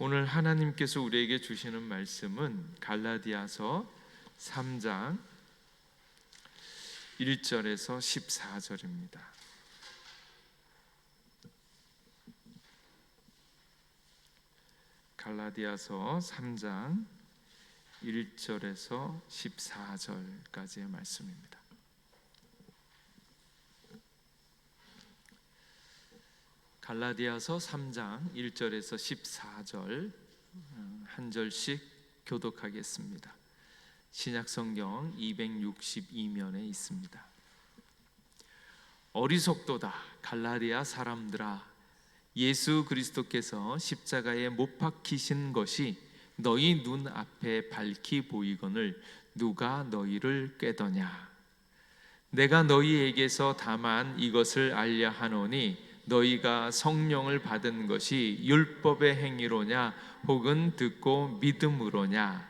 오늘 하나님께서 우리에게 주시는 말씀은 갈라디아서 3장 1절에서 14절입니다. 갈라디아서 3장 1절에서 14절까지의 말씀입니다. 갈라디아서 3장 1절에서 14절 한 절씩 교독하겠습니다. 신약성경 262면에 있습니다. 어리석도다 갈라디아 사람들아, 예수 그리스도께서 십자가에 못 박히신 것이 너희 눈 앞에 밝히 보이거늘 누가 너희를 꾀더냐. 내가 너희에게서 다만 이것을 알려 하노니 너희가 성령을 받은 것이 율법의 행위로냐 혹은 듣고 믿음으로냐.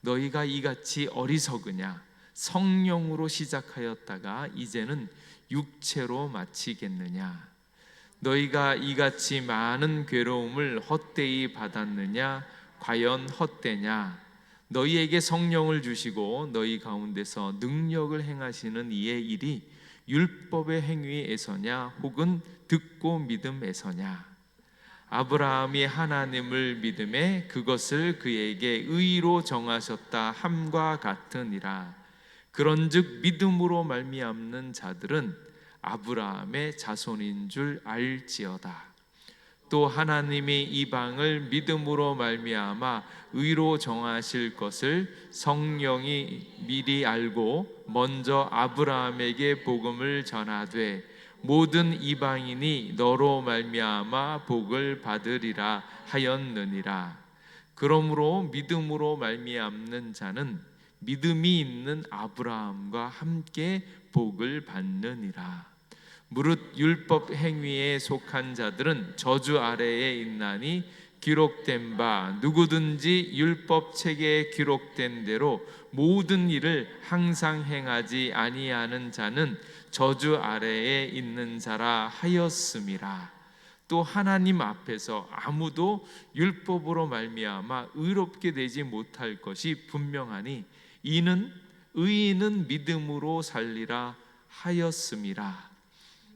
너희가 이같이 어리석으냐. 성령으로 시작하였다가 이제는 육체로 마치겠느냐. 너희가 이같이 많은 괴로움을 헛되이 받았느냐. 과연 헛되냐. 너희에게 성령을 주시고 너희 가운데서 능력을 행하시는 이의 일이 율법의 행위에서냐 혹은 듣고 믿음에서냐. 아브라함이 하나님을 믿음에 그것을 그에게 의로 정하셨다 함과 같으니라. 그런즉 믿음으로 말미암는 자들은 아브라함의 자손인 줄 알지어다. 또 하나님이 이방을 믿음으로 말미암아 의로 정하실 것을 성령이 미리 알고 먼저 아브라함에게 복음을 전하되 모든 이방인이 너로 말미암아 복을 받으리라 하였느니라. 그러므로 믿음으로 말미암는 자는 믿음이 있는 아브라함과 함께 복을 받느니라. 무릇 율법 행위에 속한 자들은 저주 아래에 있나니 기록된 바 누구든지 율법 책에 기록된 대로 모든 일을 항상 행하지 아니하는 자는 저주 아래에 있는 자라 하였음이라. 또 하나님 앞에서 아무도 율법으로 말미암아 의롭게 되지 못할 것이 분명하니 이는 의인은 믿음으로 살리라 하였음이라.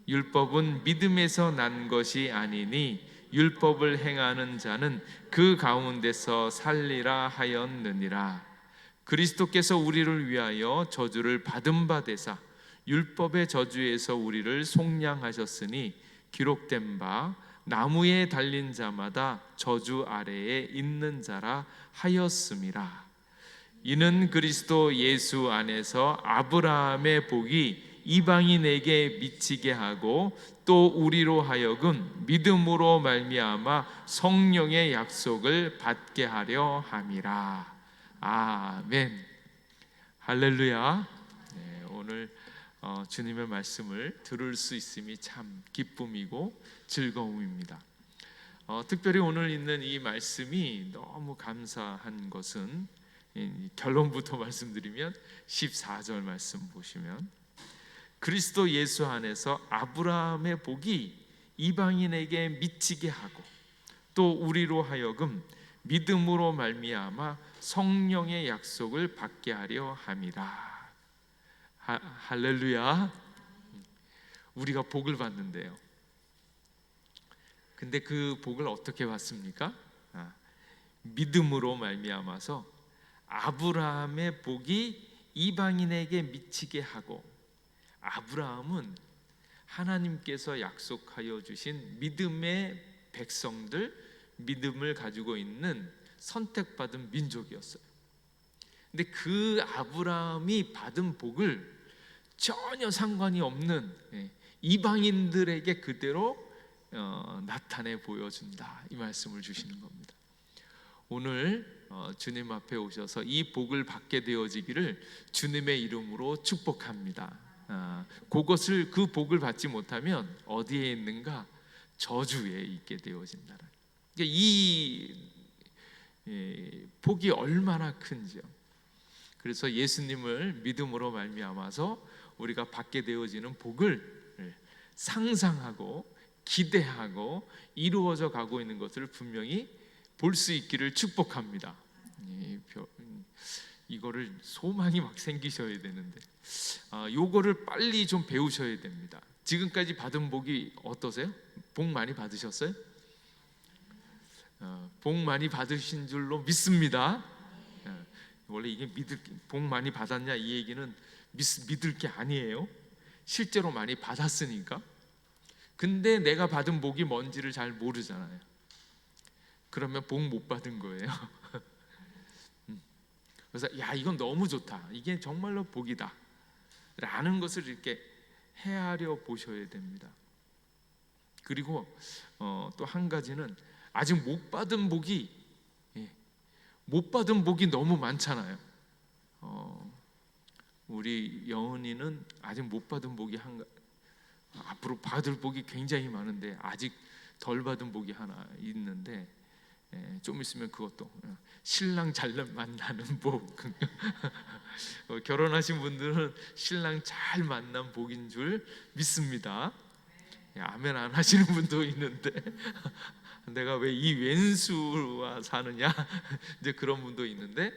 율법은 믿음에서 난 것이 아니니 율법을 행하는 자는 그 가운데서 살리라 하였느니라. 그리스도께서 우리를 위하여 저주를 받은 바 되사 율법의 저주에서 우리를 속량하셨으니 기록된 바 나무에 달린 자마다 저주 아래에 있는 자라 하였음이라. 이는 그리스도 예수 안에서 아브라함의 복이 이방인에게 미치게 하고 또 우리로 하여금 믿음으로 말미암아 성령의 약속을 받게 하려 함이라. 아멘. 할렐루야. 네, 오늘 주님의 말씀을 들을 수 있음이 참 기쁨이고 즐거움입니다. 특별히 오늘 있는 이 말씀이 너무 감사한 것은 결론부터 말씀드리면 14절 말씀 보시면 그리스도 예수 안에서 아브라함의 복이 이방인에게 미치게 하고 또 우리로 하여금 믿음으로 말미암아 성령의 약속을 받게 하려 함이라. 할렐루야. 우리가 복을 받는데요. 근데 그 복을 어떻게 받습니까? 믿음으로 말미암아서 아브라함의 복이 이방인에게 미치게 하고, 아브라함은 하나님께서 약속하여 주신 믿음의 백성들, 믿음을 가지고 있는 선택받은 민족이었어요. 근데 그 아브라함이 받은 복을 전혀 상관이 없는 이방인들에게 그대로 나타내 보여준다, 이 말씀을 주시는 겁니다. 오늘 주님 앞에 오셔서 이 복을 받게 되어지기를 주님의 이름으로 축복합니다. 그것을, 그 복을 받지 못하면 어디에 있는가? 저주에 있게 되어진다. 이 복이 얼마나 큰지요. 그래서 예수님을 믿음으로 말미암아서 우리가 받게 되어지는 복을 상상하고 기대하고 이루어져 가고 있는 것을 분명히 볼 수 있기를 축복합니다. 이거를 소망이 막 생기셔야 되는데 요거를 빨리 좀 배우셔야 됩니다. 지금까지 받은 복이 어떠세요? 복 많이 받으셨어요? 복 많이 받으신 줄로 믿습니다. 원래 이게 복 많이 받았냐 이 얘기는 믿을 게 아니에요. 실제로 많이 받았으니까. 근데 내가 받은 복이 뭔지를 잘 모르잖아요. 그러면 복 못 받은 거예요. 그래서 야, 이건 너무 좋다, 이게 정말로 복이다 라는 것을 이렇게 헤아려 보셔야 됩니다. 그리고 또 한 가지는 아직 못 받은 복이 너무 많잖아요. 우리 여은이는 아직 못 받은 복이 앞으로 받을 복이 굉장히 많은데 아직 덜 받은 복이 하나 있는데, 좀 있으면 그것도 신랑 잘 만나는 복. 결혼하신 분들은 신랑 잘 만난 복인 줄 믿습니다. 아멘 안 하시는 분도 있는데 내가 왜 이 왼수와 사느냐 이제 그런 분도 있는데,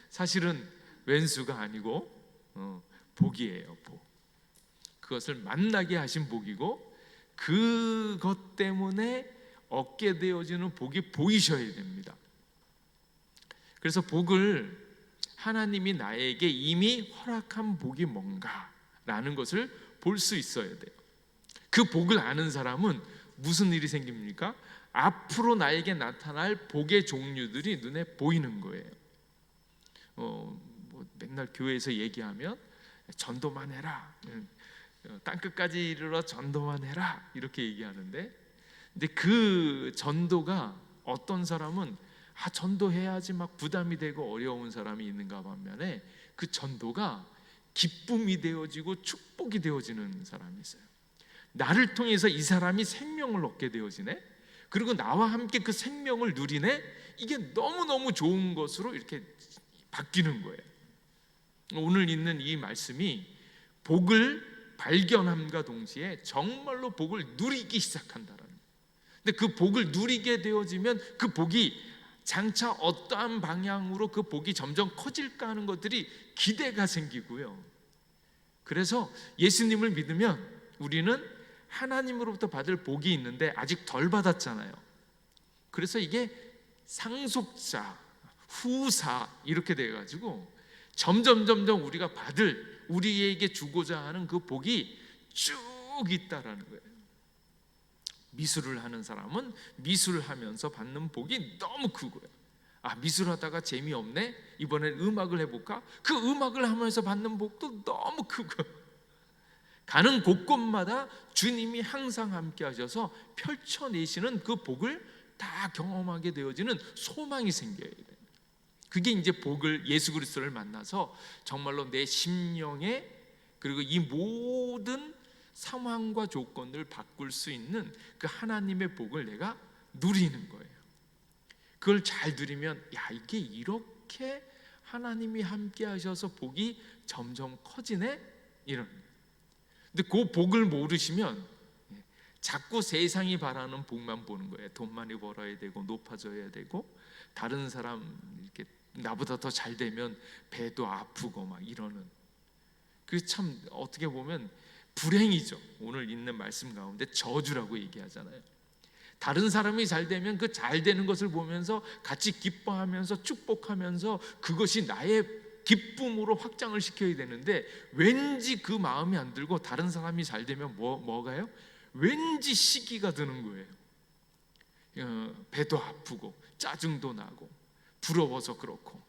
사실은 왼수가 아니고 복이에요. 복. 그것을 만나게 하신 복이고, 그것 때문에 얻게 되어지는 복이 보이셔야 됩니다. 그래서 복을 하나님이 나에게 이미 허락한 복이 뭔가라는 것을 볼 수 있어야 돼요. 그 복을 아는 사람은 무슨 일이 생깁니까? 앞으로 나에게 나타날 복의 종류들이 눈에 보이는 거예요. 맨날 교회에서 얘기하면 전도만 해라, 땅끝까지 이르러 전도만 해라 이렇게 얘기하는데, 근데 그 전도가 어떤 사람은 전도해야지 막 부담이 되고 어려운 사람이 있는가 반면에 그 전도가 기쁨이 되어지고 축복이 되어지는 사람이 있어요. 나를 통해서 이 사람이 생명을 얻게 되어지네, 그리고 나와 함께 그 생명을 누리네, 이게 너무너무 좋은 것으로 이렇게 바뀌는 거예요. 오늘 있는 이 말씀이 복을 발견함과 동시에 정말로 복을 누리기 시작한다라는 거예요. 근데 그 복을 누리게 되어지면 그 복이 장차 어떠한 방향으로 그 복이 점점 커질까 하는 것들이 기대가 생기고요. 그래서 예수님을 믿으면 우리는 하나님으로부터 받을 복이 있는데 아직 덜 받았잖아요. 그래서 이게 상속자, 후사 이렇게 돼가지고 점점 우리가 받을, 우리에게 주고자 하는 그 복이 쭉 있다라는 거예요. 미술을 하는 사람은 미술을 하면서 받는 복이 너무 크고요. 미술하다가 재미없네, 이번엔 음악을 해볼까? 그 음악을 하면서 받는 복도 너무 크고, 가는 곳곳마다 주님이 항상 함께 하셔서 펼쳐내시는 그 복을 다 경험하게 되어지는 소망이 생겨야 돼요. 그게 이제 복을, 예수 그리스도를 만나서 정말로 내 심령에, 그리고 이 모든 상황과 조건을 바꿀 수 있는 그 하나님의 복을 내가 누리는 거예요. 그걸 잘 누리면 이게 이렇게 하나님이 함께 하셔서 복이 점점 커지네, 이런. 근데 그 복을 모르시면 자꾸 세상이 바라는 복만 보는 거예요. 돈 많이 벌어야 되고 높아져야 되고, 다른 사람 이렇게 나보다 더 잘 되면 배도 아프고 막 이러는, 그게 참 어떻게 보면 불행이죠. 오늘 있는 말씀 가운데 저주라고 얘기하잖아요. 다른 사람이 잘 되면 그 잘 되는 것을 보면서 같이 기뻐하면서 축복하면서 그것이 나의 기쁨으로 확장을 시켜야 되는데, 왠지 그 마음이 안 들고 다른 사람이 잘 되면 뭐가요? 왠지 시기가 드는 거예요. 배도 아프고 짜증도 나고 부러워서 그렇고,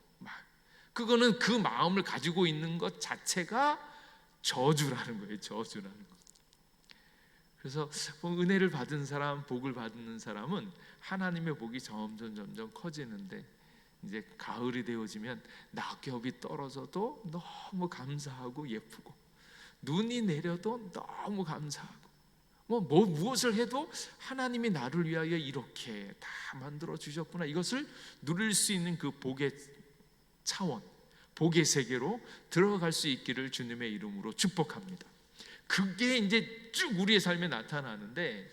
그거는 그 마음을 가지고 있는 것 자체가 저주라는 거예요. 저주라는 거. 그래서 은혜를 받은 사람, 복을 받는 사람은 하나님의 복이 점점 커지는데, 이제 가을이 되어지면 낙엽이 떨어져도 너무 감사하고 예쁘고, 눈이 내려도 너무 감사하고, 무엇을 해도 하나님이 나를 위하여 이렇게 다 만들어 주셨구나, 이것을 누릴 수 있는 그 복의 차원, 복의 세계로 들어갈 수 있기를 주님의 이름으로 축복합니다. 그게 이제 쭉 우리의 삶에 나타나는데,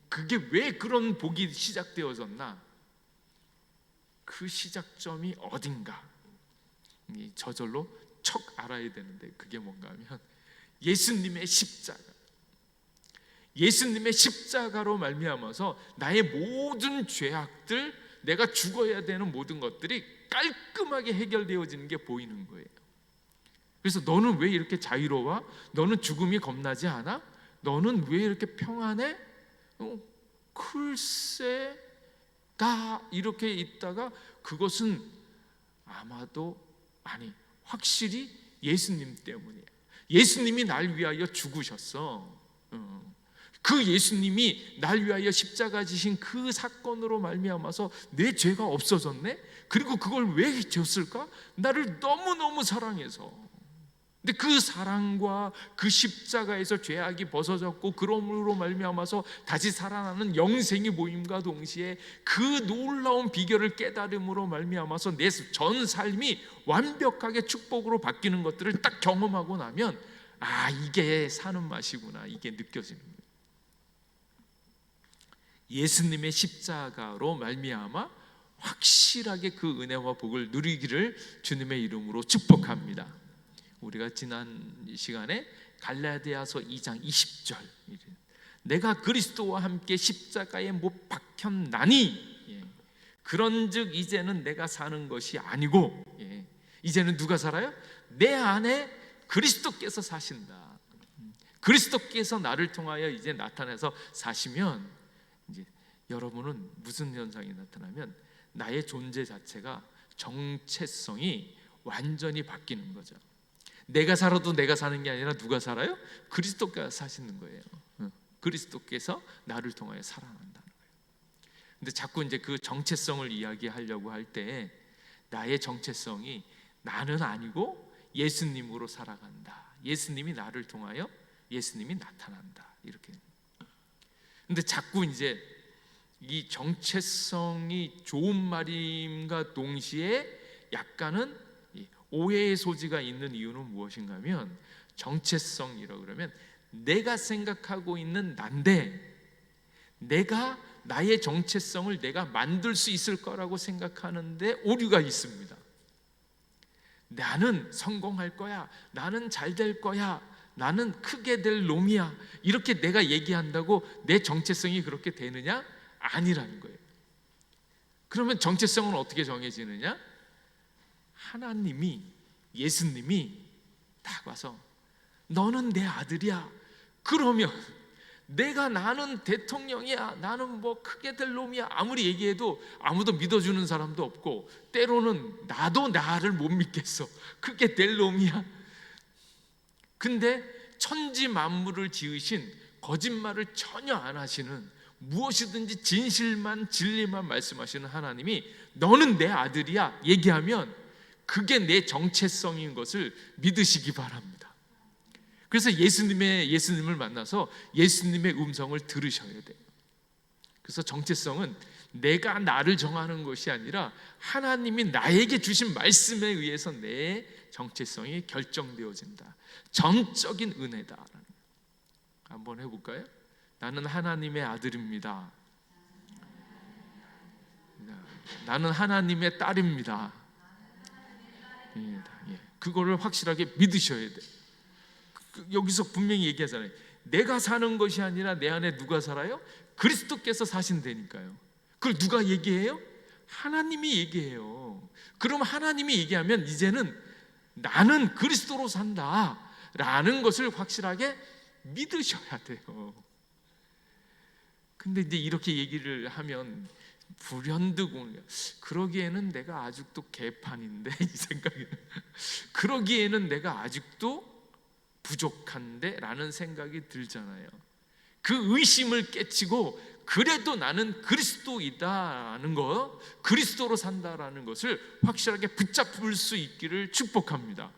그게 왜 그런 복이 시작되어졌나? 그 시작점이 어딘가 저절로 척 알아야 되는데, 그게 뭔가 하면 예수님의 십자가, 예수님의 십자가로 말미암아서 나의 모든 죄악들, 내가 죽어야 되는 모든 것들이 깔끔하게 해결되어지는 게 보이는 거예요. 그래서 너는 왜 이렇게 자유로워? 너는 죽음이 겁나지 않아? 너는 왜 이렇게 평안해? 글쎄, 다 이렇게 있다가 그것은 아마도 확실히 예수님 때문이에요. 예수님이 날 위하여 죽으셨어. 그 예수님이 날 위하여 십자가 지신 그 사건으로 말미암아서 내 죄가 없어졌네? 그리고 그걸 왜 졌을까? 나를 너무너무 사랑해서. 근데 그 사랑과 그 십자가에서 죄악이 벗어졌고 그러므로 말미암아서 다시 살아나는 영생이 모임과 동시에 그 놀라운 비결을 깨달음으로 말미암아서 내 전 삶이 완벽하게 축복으로 바뀌는 것들을 딱 경험하고 나면, 이게 사는 맛이구나, 이게 느껴지는 거예요. 예수님의 십자가로 말미암아 확실하게 그 은혜와 복을 누리기를 주님의 이름으로 축복합니다. 우리가 지난 시간에 갈라디아서 2장 20절, 내가 그리스도와 함께 십자가에 못 박혔나니 그런즉 이제는 내가 사는 것이 아니고, 이제는 누가 살아요? 내 안에 그리스도께서 사신다. 그리스도께서 나를 통하여 이제 나타나서 사시면, 이제 여러분은 무슨 현상이 나타나면 나의 존재 자체가, 정체성이 완전히 바뀌는 거죠. 내가 살아도 내가 사는 게 아니라 누가 살아요? 그리스도가 사시는 거예요. 그리스도께서 나를 통하여 살아난다는 거예요. 근데 자꾸 이제 그 정체성을 이야기하려고 할 때 나의 정체성이 나는 아니고 예수님으로 살아간다. 예수님이 나를 통하여 예수님이 나타난다. 이렇게. 근데 자꾸 이제 이 정체성이 좋은 말임과 동시에 약간은 오해의 소지가 있는 이유는 무엇인가 하면, 정체성이라고 그러면 내가 생각하고 있는 난데, 내가 나의 정체성을 내가 만들 수 있을 거라고 생각하는데 오류가 있습니다. 나는 성공할 거야, 나는 잘 될 거야, 나는 크게 될 놈이야, 이렇게 내가 얘기한다고 내 정체성이 그렇게 되느냐? 아니라는 거예요. 그러면 정체성은 어떻게 정해지느냐? 하나님이, 예수님이 딱 와서 너는 내 아들이야. 그러면 나는 대통령이야, 나는 뭐 크게 될 놈이야, 아무리 얘기해도 아무도 믿어주는 사람도 없고, 때로는 나도 나를 못 믿겠어. 크게 될 놈이야. 근데 천지 만물을 지으신, 거짓말을 전혀 안 하시는, 무엇이든지 진실만 진리만 말씀하시는 하나님이 너는 내 아들이야 얘기하면 그게 내 정체성인 것을 믿으시기 바랍니다. 그래서 예수님을 만나서 예수님의 음성을 들으셔야 돼요. 그래서 정체성은 내가 나를 정하는 것이 아니라 하나님이 나에게 주신 말씀에 의해서 내 정체성이 결정되어진다. 전적인 은혜다. 한번 해볼까요? 나는 하나님의 아들입니다. 나는 하나님의 딸입니다. 그거를 확실하게 믿으셔야 돼. 여기서 분명히 얘기하잖아요. 내가 사는 것이 아니라 내 안에 누가 살아요? 그리스도께서 사신다니까요. 그걸 누가 얘기해요? 하나님이 얘기해요. 그럼 하나님이 얘기하면 이제는 나는 그리스도로 산다 라는 것을 확실하게 믿으셔야 돼요. 근데 이제 이렇게 얘기를 하면 불현듯 그러기에는 내가 아직도 개판인데, 이 생각이, 그러기에는 내가 아직도 부족한데 라는 생각이 들잖아요. 그 의심을 깨치고 그래도 나는 그리스도이다라는 거, 그리스도로 산다라는 것을 확실하게 붙잡을 수 있기를 축복합니다.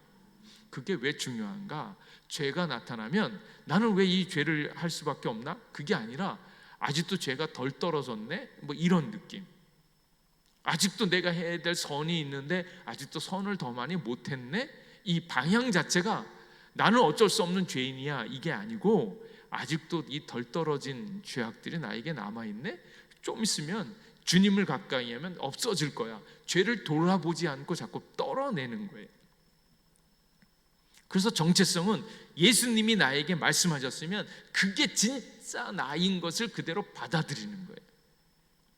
그게 왜 중요한가? 죄가 나타나면 나는 왜 이 죄를 할 수밖에 없나? 그게 아니라 아직도 죄가 덜 떨어졌네? 뭐 이런 느낌. 아직도 내가 해야 될 선이 있는데 아직도 선을 더 많이 못했네? 이 방향 자체가 나는 어쩔 수 없는 죄인이야 이게 아니고, 아직도 이 덜 떨어진 죄악들이 나에게 남아있네? 좀 있으면 주님을 가까이 하면 없어질 거야. 죄를 돌아보지 않고 자꾸 떨어내는 거예요. 그래서 정체성은 예수님이 나에게 말씀하셨으면 그게 진짜 나인 것을 그대로 받아들이는 거예요.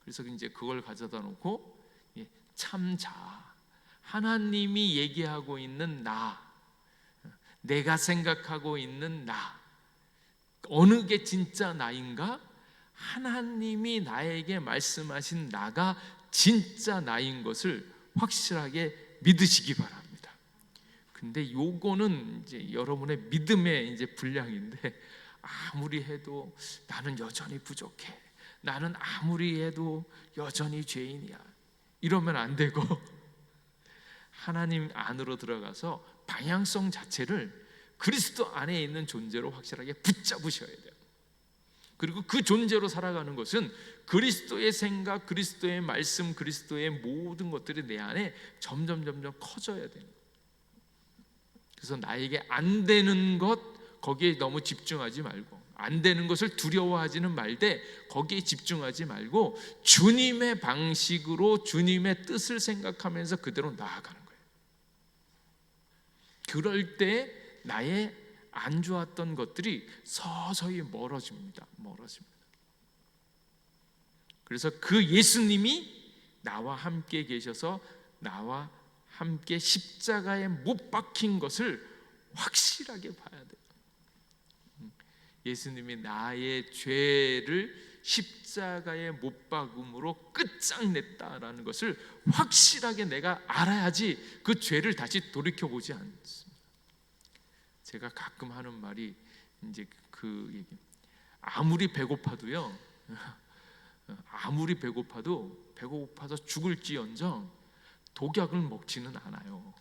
그래서 이제 그걸 가져다 놓고 참자, 하나님이 얘기하고 있는 나, 내가 생각하고 있는 나, 어느 게 진짜 나인가? 하나님이 나에게 말씀하신 나가 진짜 나인 것을 확실하게 믿으시기 바랍니다. 근데 요거는 이제 여러분의 믿음의 이제 분량인데, 아무리 해도 나는 여전히 부족해, 나는 아무리 해도 여전히 죄인이야, 이러면 안 되고 하나님 안으로 들어가서 방향성 자체를 그리스도 안에 있는 존재로 확실하게 붙잡으셔야 돼요. 그리고 그 존재로 살아가는 것은 그리스도의 생각, 그리스도의 말씀, 그리스도의 모든 것들이 내 안에 점점 커져야 돼요. 그래서 나에게 안 되는 것, 거기에 너무 집중하지 말고, 안 되는 것을 두려워하지는 말되 거기에 집중하지 말고 주님의 방식으로 주님의 뜻을 생각하면서 그대로 나아가는 거예요. 그럴 때 나의 안 좋았던 것들이 서서히 멀어집니다. 그래서 그 예수님이 나와 함께 계셔서 나와 함께 십자가에 못 박힌 것을 확실하게 봐야 돼요. 예수님이 나의 죄를 십자가에 못 박음으로 끝장냈다라는 것을 확실하게 내가 알아야지 그 죄를 다시 돌이켜보지 않습니다. 제가 가끔 하는 말이 이제 그 얘기, 아무리 배고파도 배고파서 죽을지언정 독약을 먹지는 않아요.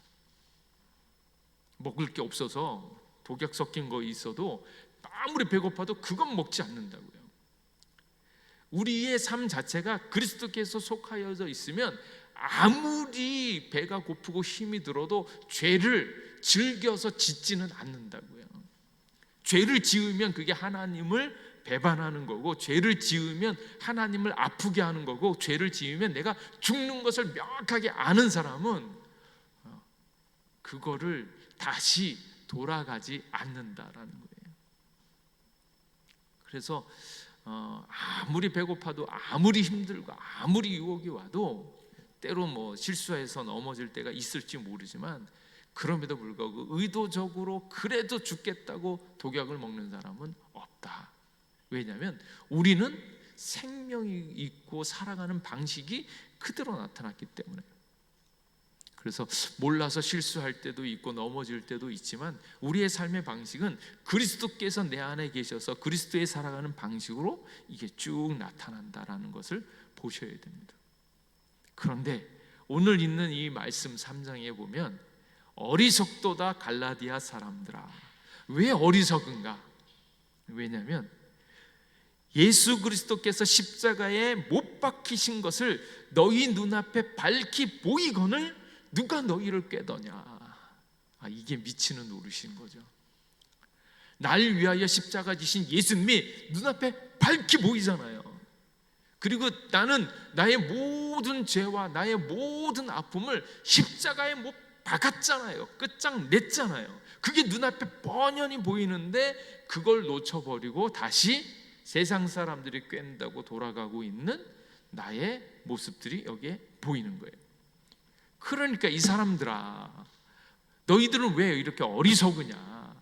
먹을 게 없어서 독약 섞인 거 있어도 아무리 배고파도 그건 먹지 않는다고요. 우리의 삶 자체가 그리스도께서 속하여져 있으면 아무리 배가 고프고 힘이 들어도 죄를 즐겨서 짓지는 않는다고요. 죄를 지으면 그게 하나님을 배반하는 거고, 죄를 지으면 하나님을 아프게 하는 거고, 죄를 지으면 내가 죽는 것을 명확하게 아는 사람은 그거를 다시 돌아가지 않는다라는 거예요. 그래서 아무리 배고파도, 아무리 힘들고, 아무리 유혹이 와도 때로 뭐 실수해서 넘어질 때가 있을지 모르지만, 그럼에도 불구하고 의도적으로 그래도 죽겠다고 독약을 먹는 사람은 없다. 왜냐하면 우리는 생명이 있고 살아가는 방식이 그대로 나타났기 때문에. 그래서 몰라서 실수할 때도 있고 넘어질 때도 있지만 우리의 삶의 방식은 그리스도께서 내 안에 계셔서 그리스도의 살아가는 방식으로 이게 쭉 나타난다라는 것을 보셔야 됩니다. 그런데 오늘 있는 이 말씀 3장에 보면 어리석도다 갈라디아 사람들아. 왜 어리석은가? 왜냐하면 예수 그리스도께서 십자가에 못 박히신 것을 너희 눈앞에 밝히 보이거늘 누가 너희를 꾀더냐. 이게 미치는 노릇인 거죠. 날 위하여 십자가 지신 예수님이 눈앞에 밝히 보이잖아요. 그리고 나는 나의 모든 죄와 나의 모든 아픔을 십자가에 못 박았잖아요. 끝장냈잖아요. 그게 눈앞에 뻔히 보이는데 그걸 놓쳐버리고 다시 세상 사람들이 꾀다고 돌아가고 있는 나의 모습들이 여기에 보이는 거예요. 그러니까 이 사람들아, 너희들은 왜 이렇게 어리석으냐?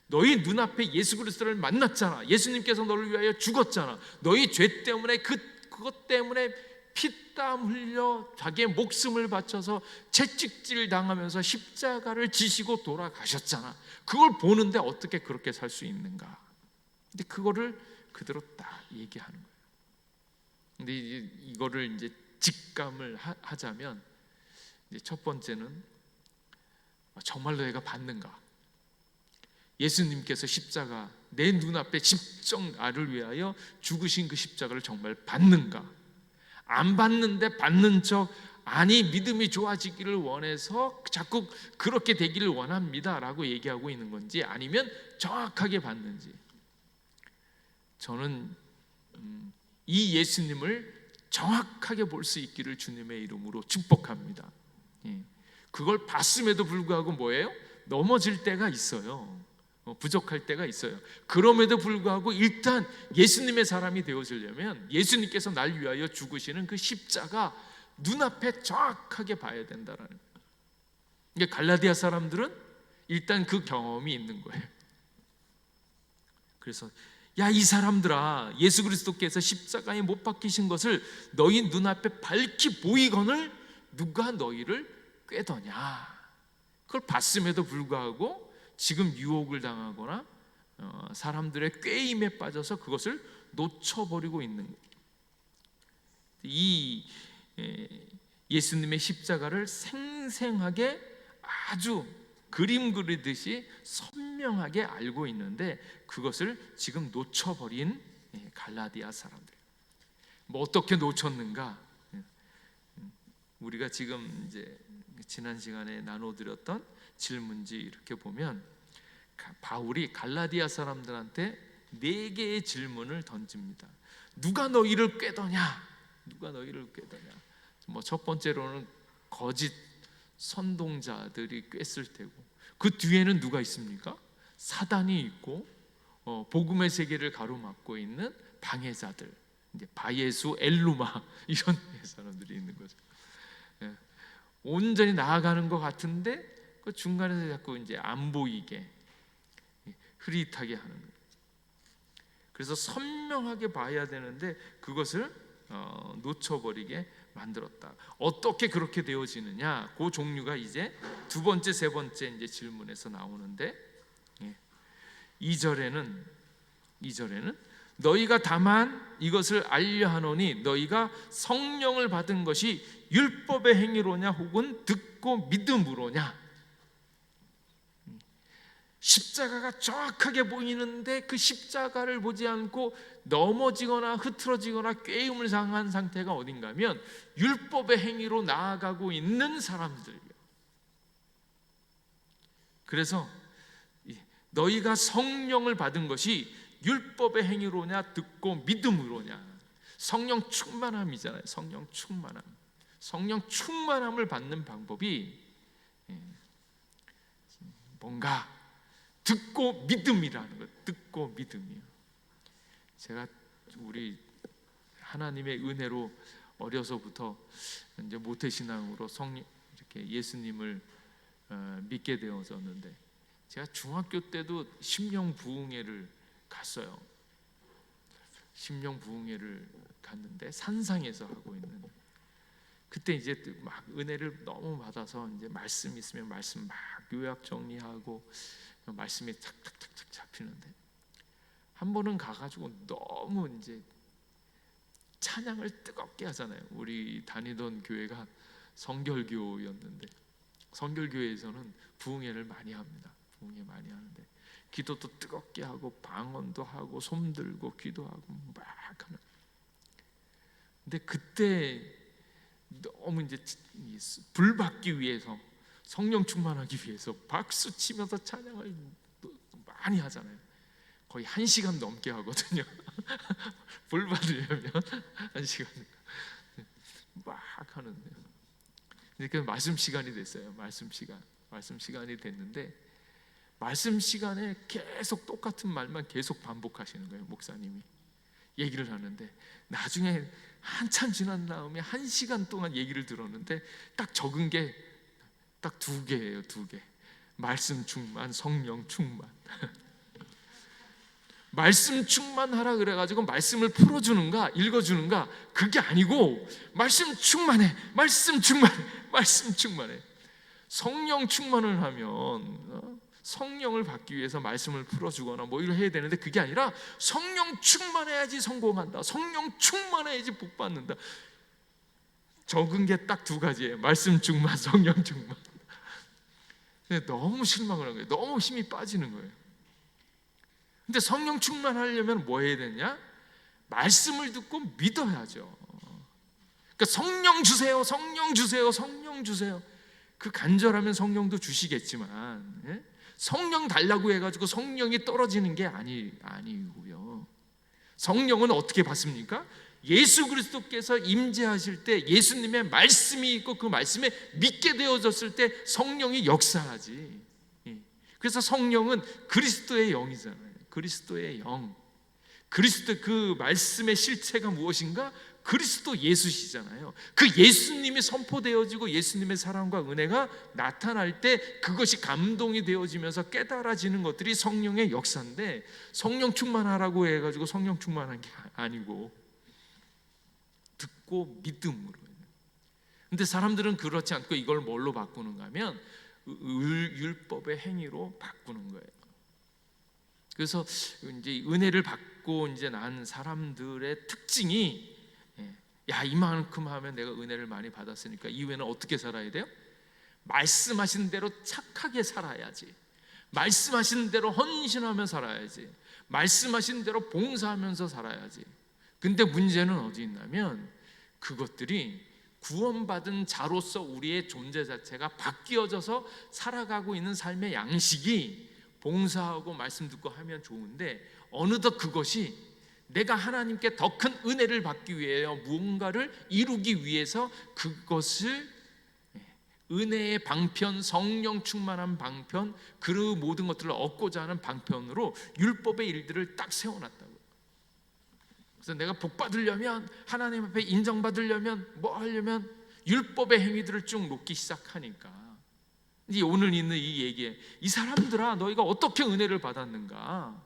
너희 눈앞에 예수 그리스도를 만났잖아. 예수님께서 너를 위하여 죽었잖아. 너희 죄 때문에 그것 때문에 피땀 흘려 자기의 목숨을 바쳐서 채찍질 당하면서 십자가를 지시고 돌아가셨잖아. 그걸 보는데 어떻게 그렇게 살 수 있는가? 근데 그거를 그대로 딱 얘기하는 거예요. 근데 이거를 이제 직감을 하자면 이제 첫 번째는 정말로 내가 받는가? 예수님께서 십자가 내 눈앞에 직접 나를 위하여 죽으신 그 십자가를 정말 받는가? 안 받는데 받는 척, 아니 믿음이 좋아지기를 원해서 자꾸 그렇게 되기를 원합니다 라고 얘기하고 있는 건지, 아니면 정확하게 받는지. 저는 이 예수님을 정확하게 볼 수 있기를 주님의 이름으로 축복합니다. 그걸 봤음에도 불구하고 뭐예요? 넘어질 때가 있어요. 부족할 때가 있어요. 그럼에도 불구하고 일단 예수님의 사람이 되어지려면 예수님께서 날 위하여 죽으시는 그 십자가 눈앞에 정확하게 봐야 된다라는 거예요. 그러니까 갈라디아 사람들은 일단 그 경험이 있는 거예요. 그래서 야, 이 사람들아, 예수 그리스도께서 십자가에 못 박히신 것을 너희 눈앞에 밝히 보이거늘 누가 너희를 꾀더냐. 그걸 봤음에도 불구하고 지금 유혹을 당하거나 사람들의 꾀임에 빠져서 그것을 놓쳐버리고 있는 거예요. 이 예수님의 십자가를 생생하게 아주 그림 그리듯이 선명하게 알고 있는데 그것을 지금 놓쳐버린 갈라디아 사람들. 뭐 어떻게 놓쳤는가? 우리가 지금 이제 지난 시간에 나눠드렸던 질문지 이렇게 보면 바울이 갈라디아 사람들한테 4개의 질문을 던집니다. 누가 너희를 꾀더냐? 누가 너희를 꾀더냐? 뭐 첫 번째로는 거짓 선동자들이 꿰을 테고, 그 뒤에는 누가 있습니까? 사단이 있고 복음의 세계를 가로막고 있는 방해자들, 이제 바예수, 엘루마 이런 사람들이 있는 거죠. 온전히 나아가는 것 같은데 그 중간에서 자꾸 이제 안 보이게 흐릿하게 하는 거예요. 그래서 선명하게 봐야 되는데 그것을 놓쳐버리게 만들었다. 어떻게 그렇게 되어지느냐? 그 종류가 이제 두 번째, 세 번째 이제 질문에서 나오는데 2절에는 너희가 다만 이것을 알려 하노니 너희가 성령을 받은 것이 율법의 행위로냐 혹은 듣고 믿음으로냐. 십자가가 정확하게 보이는데 그 십자가를 보지 않고 넘어지거나 흐트러지거나 꾀임을 당한 상태가 어딘가면 율법의 행위로 나아가고 있는 사람들이에요. 그래서 너희가 성령을 받은 것이 율법의 행위로냐 듣고 믿음으로냐. 성령 충만함이잖아요. 성령 충만함. 성령 충만함을 받는 방법이 뭔가 듣고 믿음이라는 것. 듣고 믿음이요. 제가 우리 하나님의 은혜로 어려서부터 이제 모태신앙으로 이렇게 예수님을 믿게 되어졌는데, 제가 중학교 때도 심령부흥회를 갔어요. 심령부흥회를 갔는데 산상에서 하고 있는, 그때 이제 막 은혜를 너무 받아서 이제 말씀 있으면 말씀 막 요약 정리하고 말씀이 탁탁탁탁 잡히는데, 한 번은 가가지고 너무 이제 찬양을 뜨겁게 하잖아요. 우리 다니던 교회가 성결교였는데 성결교회에서는 부흥회를 많이 합니다. 부흥회 많이 하는데 기도도 뜨겁게 하고 방언도 하고 손들고 기도하고 막 하는. 근데 그때 너무 이제 불 받기 위해서, 성령 충만하기 위해서 박수 치면서 찬양을 많이 하잖아요. 거의 1시간 넘게 하거든요. 불 받으려면 1시간 막 하는데, 이렇게 말씀 시간이 됐어요. 말씀 시간이 됐는데 말씀 시간에 계속 똑같은 말만 계속 반복하시는 거예요. 목사님이 얘기를 하는데 나중에 한참 지난 다음에 1시간 동안 얘기를 들었는데 딱 적은 게 딱 2개예요. 2개. 말씀 충만, 성령 충만. 말씀 충만하라 그래가지고 말씀을 풀어주는가 읽어주는가 그게 아니고 말씀 충만해, 말씀 충만해, 말씀 충만해. 성령 충만을 하면 성령을 받기 위해서 말씀을 풀어주거나 뭐 이걸 해야 되는데 그게 아니라 성령 충만해야지 성공한다, 성령 충만해야지 복 받는다. 적은 게 딱 2가지예요. 말씀 충만, 성령 충만. 너무 실망을 한 거예요. 너무 힘이 빠지는 거예요. 근데 성령 충만하려면 뭐 해야 되냐? 말씀을 듣고 믿어야죠. 그러니까 성령 주세요, 성령 주세요, 성령 주세요. 그 간절하면 성령도 주시겠지만 성령 달라고 해가지고 성령이 떨어지는 게 아니고요. 성령은 어떻게 받습니까? 예수 그리스도께서 임재하실 때 예수님의 말씀이 있고 그 말씀에 믿게 되어졌을 때 성령이 역사하지. 그래서 성령은 그리스도의 영이잖아요. 그리스도의 영. 그리스도 그 말씀의 실체가 무엇인가? 그리스도 예수시잖아요. 그 예수님이 선포되어지고 예수님의 사랑과 은혜가 나타날 때 그것이 감동이 되어지면서 깨달아지는 것들이 성령의 역사인데, 성령 충만하라고 해가지고 성령 충만한 게 아니고 듣고 믿음으로. 근데 사람들은 그렇지 않고 이걸 뭘로 바꾸는가 하면 율법의 행위로 바꾸는 거예요. 그래서 이제 은혜를 받고 이제 난 사람들의 특징이, 야, 이만큼 하면 내가 은혜를 많이 받았으니까 이후에는 어떻게 살아야 돼요? 말씀하신 대로 착하게 살아야지. 말씀하신 대로 헌신하며 살아야지. 말씀하신 대로 봉사하면서 살아야지. 근데 문제는 어디 있냐면 그것들이 구원받은 자로서 우리의 존재 자체가 바뀌어져서 살아가고 있는 삶의 양식이 봉사하고 말씀 듣고 하면 좋은데, 어느덧 그것이 내가 하나님께 더 큰 은혜를 받기 위해서 무언가를 이루기 위해서 그것을 은혜의 방편, 성령 충만한 방편, 그 모든 것들을 얻고자 하는 방편으로 율법의 일들을 딱 세워놨다고. 그래서 내가 복 받으려면, 하나님 앞에 인정받으려면, 뭐 하려면 율법의 행위들을 쭉 놓기 시작하니까, 이제 오늘 있는 이 얘기에, 이 사람들아 너희가 어떻게 은혜를 받았는가?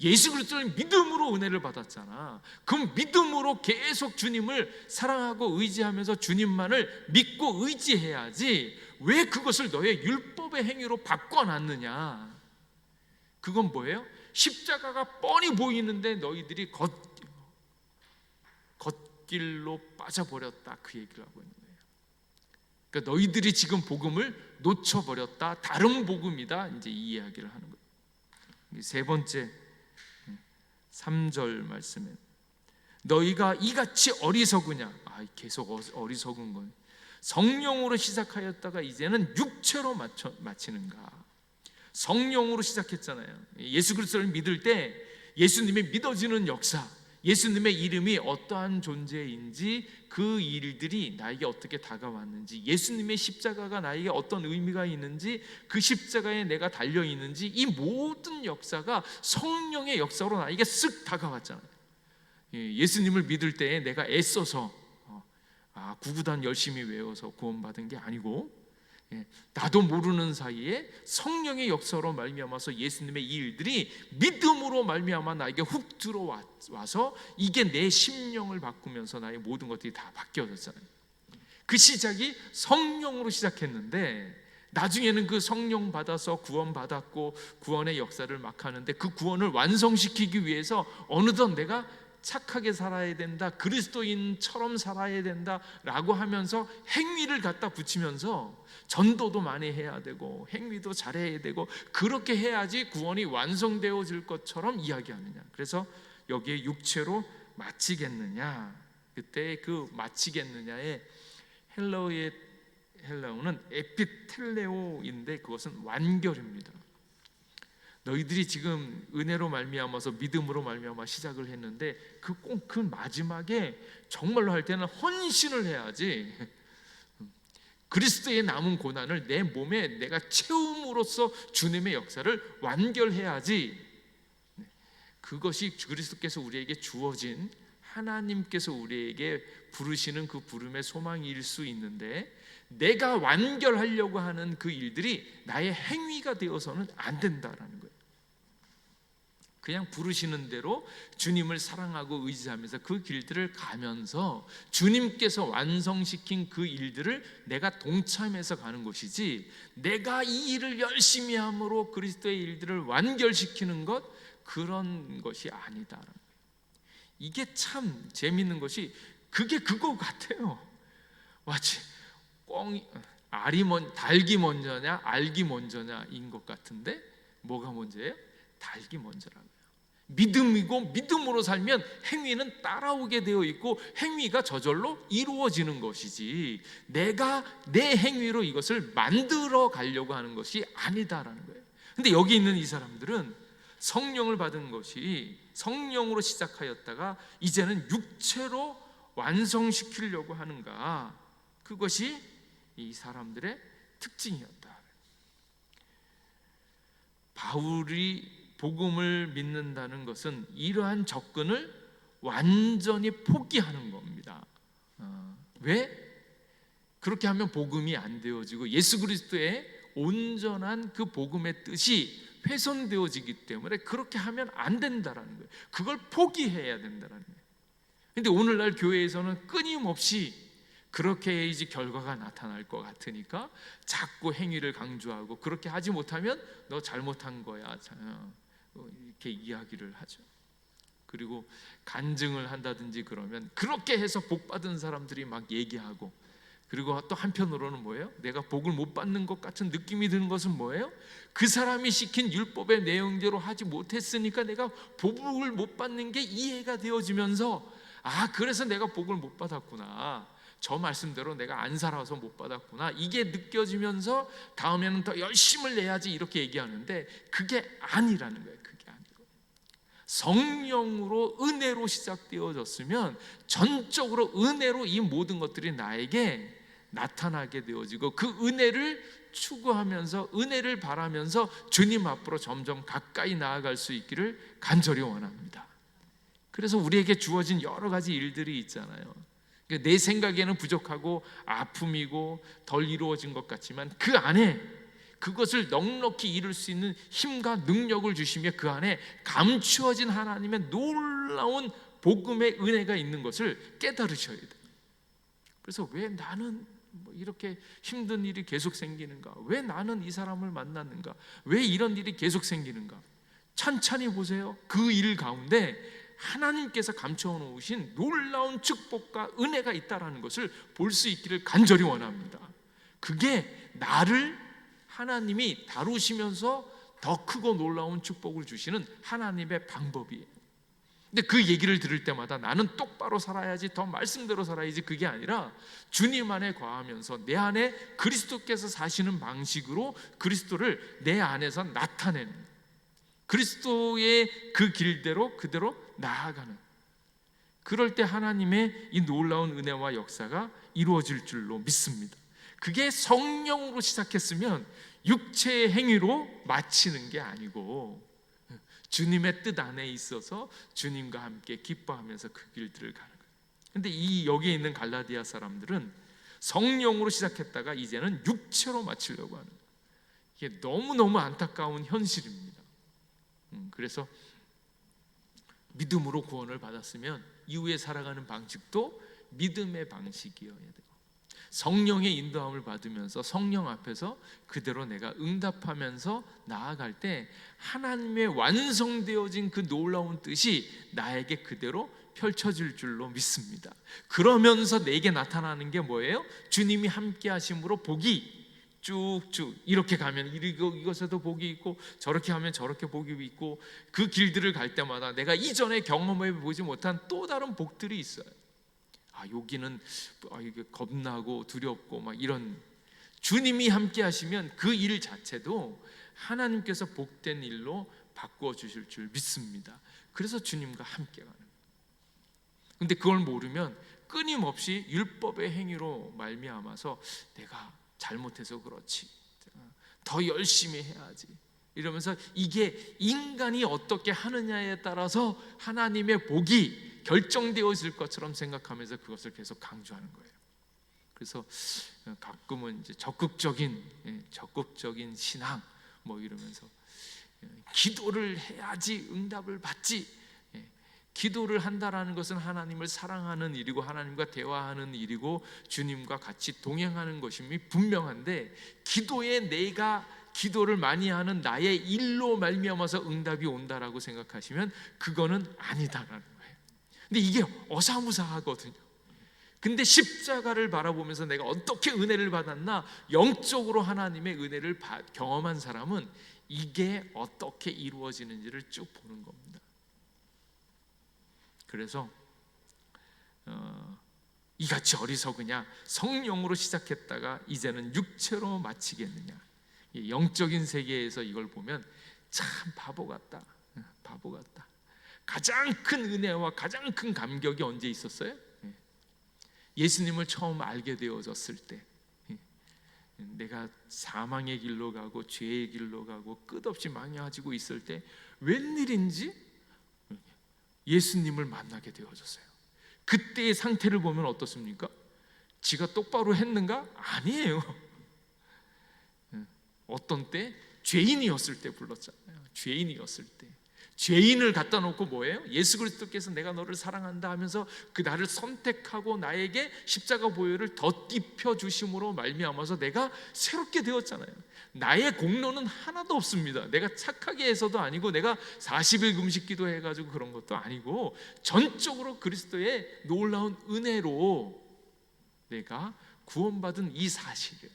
예수 그리스도를 믿음으로 은혜를 받았잖아. 그 믿음으로 계속 주님을 사랑하고 의지하면서 주님만을 믿고 의지해야지. 왜 그것을 너의 율법의 행위로 바꿔놨느냐? 그건 뭐예요? 십자가가 뻔히 보이는데 너희들이 걷길로 빠져버렸다, 그 얘기를 하고 있는 거예요. 그러니까 너희들이 지금 복음을 놓쳐버렸다, 다른 복음이다, 이제 이 이야기를 하는 거예요. 세 번째 3절 말씀에, 너희가 이같이 어리석으냐? 계속 어리석은 건, 성령으로 시작하였다가 이제는 육체로 마치는가? 성령으로 시작했잖아요. 예수 그리스도를 믿을 때 예수님의 믿어지는 역사, 예수님의 이름이 어떠한 존재인지, 그 일들이 나에게 어떻게 다가왔는지, 예수님의 십자가가 나에게 어떤 의미가 있는지, 그 십자가에 내가 달려있는지, 이 모든 역사가 성령의 역사로 나에게 쓱 다가왔잖아요. 예수님을 믿을 때에 내가 애써서 구구단 열심히 외워서 구원받은 게 아니고, 나도 모르는 사이에 성령의 역사로 말미암아서 예수님의 이 일들이 믿음으로 말미암아 나에게 훅 들어와서 이게 내 심령을 바꾸면서 나의 모든 것들이 다 바뀌어졌잖아요. 그 시작이 성령으로 시작했는데, 나중에는 그 성령 받아서 구원 받았고 구원의 역사를 막 하는데, 그 구원을 완성시키기 위해서 어느덧 내가 착하게 살아야 된다, 그리스도인처럼 살아야 된다 라고 하면서 행위를 갖다 붙이면서 전도도 많이 해야 되고 행위도 잘해야 되고, 그렇게 해야지 구원이 완성되어질 것처럼 이야기하느냐. 그래서 여기에 육체로 마치겠느냐, 그때 그 마치겠느냐의 헬라어는 에피텔레오인데 그것은 완결입니다. 너희들이 지금 은혜로 말미암아서 믿음으로 말미암아 시작을 했는데, 꼭 그 마지막에 정말로 할 때는 헌신을 해야지. 그리스도의 남은 고난을 내 몸에 내가 채움으로써 주님의 역사를 완결해야지. 그것이 그리스도께서 우리에게 주어진, 하나님께서 우리에게 부르시는 그 부름의 소망일 수 있는데, 내가 완결하려고 하는 그 일들이 나의 행위가 되어서는 안 된다라는 거예요. 그냥 부르시는 대로 주님을 사랑하고 의지하면서 그 길들을 가면서 주님께서 완성시킨 그 일들을 내가 동참해서 가는 것이지, 내가 이 일을 열심히 함으로 그리스도의 일들을 완결시키는 것, 그런 것이 아니다. 이게 참 재밌는 것이, 그게 그거 같아요. 마치 닭이 먼저냐 알기 먼저냐인 것 같은데, 뭐가 먼저예요? 닭이 먼저라고요. 믿음이고 믿음으로 살면 행위는 따라오게 되어 있고 행위가 저절로 이루어지는 것이지, 내가 내 행위로 이것을 만들어 가려고 하는 것이 아니다라는 거예요. 근데 여기 있는 이 사람들은 성령을 받은 것이 성령으로 시작하였다가 이제는 육체로 완성시키려고 하는가? 그것이 이 사람들의 특징이었다. 바울이 복음을 믿는다는 것은 이러한 접근을 완전히 포기하는 겁니다. 왜? 그렇게 하면 복음이 안 되어지고 예수 그리스도의 온전한 그 복음의 뜻이 훼손되어지기 때문에 그렇게 하면 안 된다라는 거예요. 그걸 포기해야 된다라는 거예요. 근데 오늘날 교회에서는 끊임없이 그렇게 해야지 결과가 나타날 것 같으니까 자꾸 행위를 강조하고, 그렇게 하지 못하면 너 잘못한 거야 이렇게 이야기를 하죠. 그리고 간증을 한다든지 그러면 그렇게 해서 복 받은 사람들이 막 얘기하고, 그리고 또 한편으로는 뭐예요? 내가 복을 못 받는 것 같은 느낌이 드는 것은 뭐예요? 그 사람이 시킨 율법의 내용대로 하지 못했으니까 내가 복을 못 받는 게 이해가 되어지면서, 아, 그래서 내가 복을 못 받았구나, 저 말씀대로 내가 안 살아서 못 받았구나, 이게 느껴지면서 다음에는 더 열심을 내야지 이렇게 얘기하는데, 그게 아니라는 거예요. 그게 아니고 성령으로 은혜로 시작되어졌으면 전적으로 은혜로 이 모든 것들이 나에게 나타나게 되어지고, 그 은혜를 추구하면서 은혜를 바라면서 주님 앞으로 점점 가까이 나아갈 수 있기를 간절히 원합니다. 그래서 우리에게 주어진 여러 가지 일들이 있잖아요. 내 생각에는 부족하고 아픔이고 덜 이루어진 것 같지만 그 안에 그것을 넉넉히 이룰 수 있는 힘과 능력을 주시며 그 안에 감추어진 하나님의 놀라운 복음의 은혜가 있는 것을 깨달으셔야 돼요. 그래서 왜 나는 이렇게 힘든 일이 계속 생기는가? 왜 나는 이 사람을 만났는가? 왜 이런 일이 계속 생기는가? 찬찬히 보세요. 그 일 가운데 하나님께서 감춰 놓으신 놀라운 축복과 은혜가 있다라는 것을 볼 수 있기를 간절히 원합니다. 그게 나를 하나님이 다루시면서 더 크고 놀라운 축복을 주시는 하나님의 방법이에요. 근데 그 얘기를 들을 때마다 나는 똑바로 살아야지, 더 말씀대로 살아야지, 그게 아니라 주님 안에 거하면서 내 안에 그리스도께서 사시는 방식으로 그리스도를 내 안에서 나타내는, 그리스도의 그 길대로 그대로 나아가는, 그럴 때 하나님의 이 놀라운 은혜와 역사가 이루어질 줄로 믿습니다. 그게 성령으로 시작했으면 육체의 행위로 마치는 게 아니고 주님의 뜻 안에 있어서 주님과 함께 기뻐하면서 그 길들을 가는 거예요. 근데 이 여기에 있는 갈라디아 사람들은 성령으로 시작했다가 이제는 육체로 마치려고 하는 거예요. 이게 너무너무 안타까운 현실입니다. 그래서 믿음으로 구원을 받았으면 이후에 살아가는 방식도 믿음의 방식이어야 돼요. 성령의 인도함을 받으면서 성령 앞에서 그대로 내가 응답하면서 나아갈 때 하나님의 완성되어진 그 놀라운 뜻이 나에게 그대로 펼쳐질 줄로 믿습니다. 그러면서 내게 나타나는 게 뭐예요? 주님이 함께 하심으로 복이 쭉쭉 이렇게 가면 이것에도 복이 있고 저렇게 하면 저렇게 복이 있고, 그 길들을 갈 때마다 내가 이전에 경험해 보지 못한 또 다른 복들이 있어요. 여기는 이게 겁나고 두렵고 막 이런, 주님이 함께 하시면 그 일 자체도 하나님께서 복된 일로 바꾸어 주실 줄 믿습니다. 그래서 주님과 함께 가는 거예요. 근데 그걸 모르면 끊임없이 율법의 행위로 말미암아서 내가 잘못해서 그렇지, 더 열심히 해야지 이러면서, 이게 인간이 어떻게 하느냐에 따라서 하나님의 복이 결정되어질 것처럼 생각하면서 그것을 계속 강조하는 거예요. 그래서 가끔은 이제 적극적인 신앙 이러면서 기도를 해야지 응답을 받지, 기도를 한다라는 것은 하나님을 사랑하는 일이고 하나님과 대화하는 일이고 주님과 같이 동행하는 것임이 분명한데, 기도에 내가 기도를 많이 하는 나의 일로 말미암아서 응답이 온다라고 생각하시면 그거는 아니다라는 거예요. 근데 이게 어사무사하거든요. 근데 십자가를 바라보면서 내가 어떻게 은혜를 받았나, 영적으로 하나님의 은혜를 경험한 사람은 이게 어떻게 이루어지는지를 쭉 보는 겁니다. 그래서 이같이 어리석으냐, 성령으로 시작했다가 이제는 육체로 마치겠느냐. 영적인 세계에서 이걸 보면 참 바보 같다. 가장 큰 은혜와 가장 큰 감격이 언제 있었어요? 예수님을 처음 알게 되어졌을 때, 내가 사망의 길로 가고 죄의 길로 가고 끝없이 망해지고 있을 때 웬일인지 예수님을 만나게 되어졌어요. 그때의 상태를 보면 어떻습니까? 지가 똑바로 했는가? 아니에요. 어떤 때? 죄인이었을 때 불렀잖아요. 죄인이었을 때. 죄인을 갖다 놓고 뭐예요? 예수 그리스도께서 내가 너를 사랑한다 하면서 그 나를 선택하고 나에게 십자가 보혈을 덧입혀 주심으로 말미암아서 내가 새롭게 되었잖아요. 나의 공로는 하나도 없습니다. 내가 착하게 해서도 아니고 내가 40일 금식 기도해가지고 그런 것도 아니고 전적으로 그리스도의 놀라운 은혜로 내가 구원받은 이 사실이에요.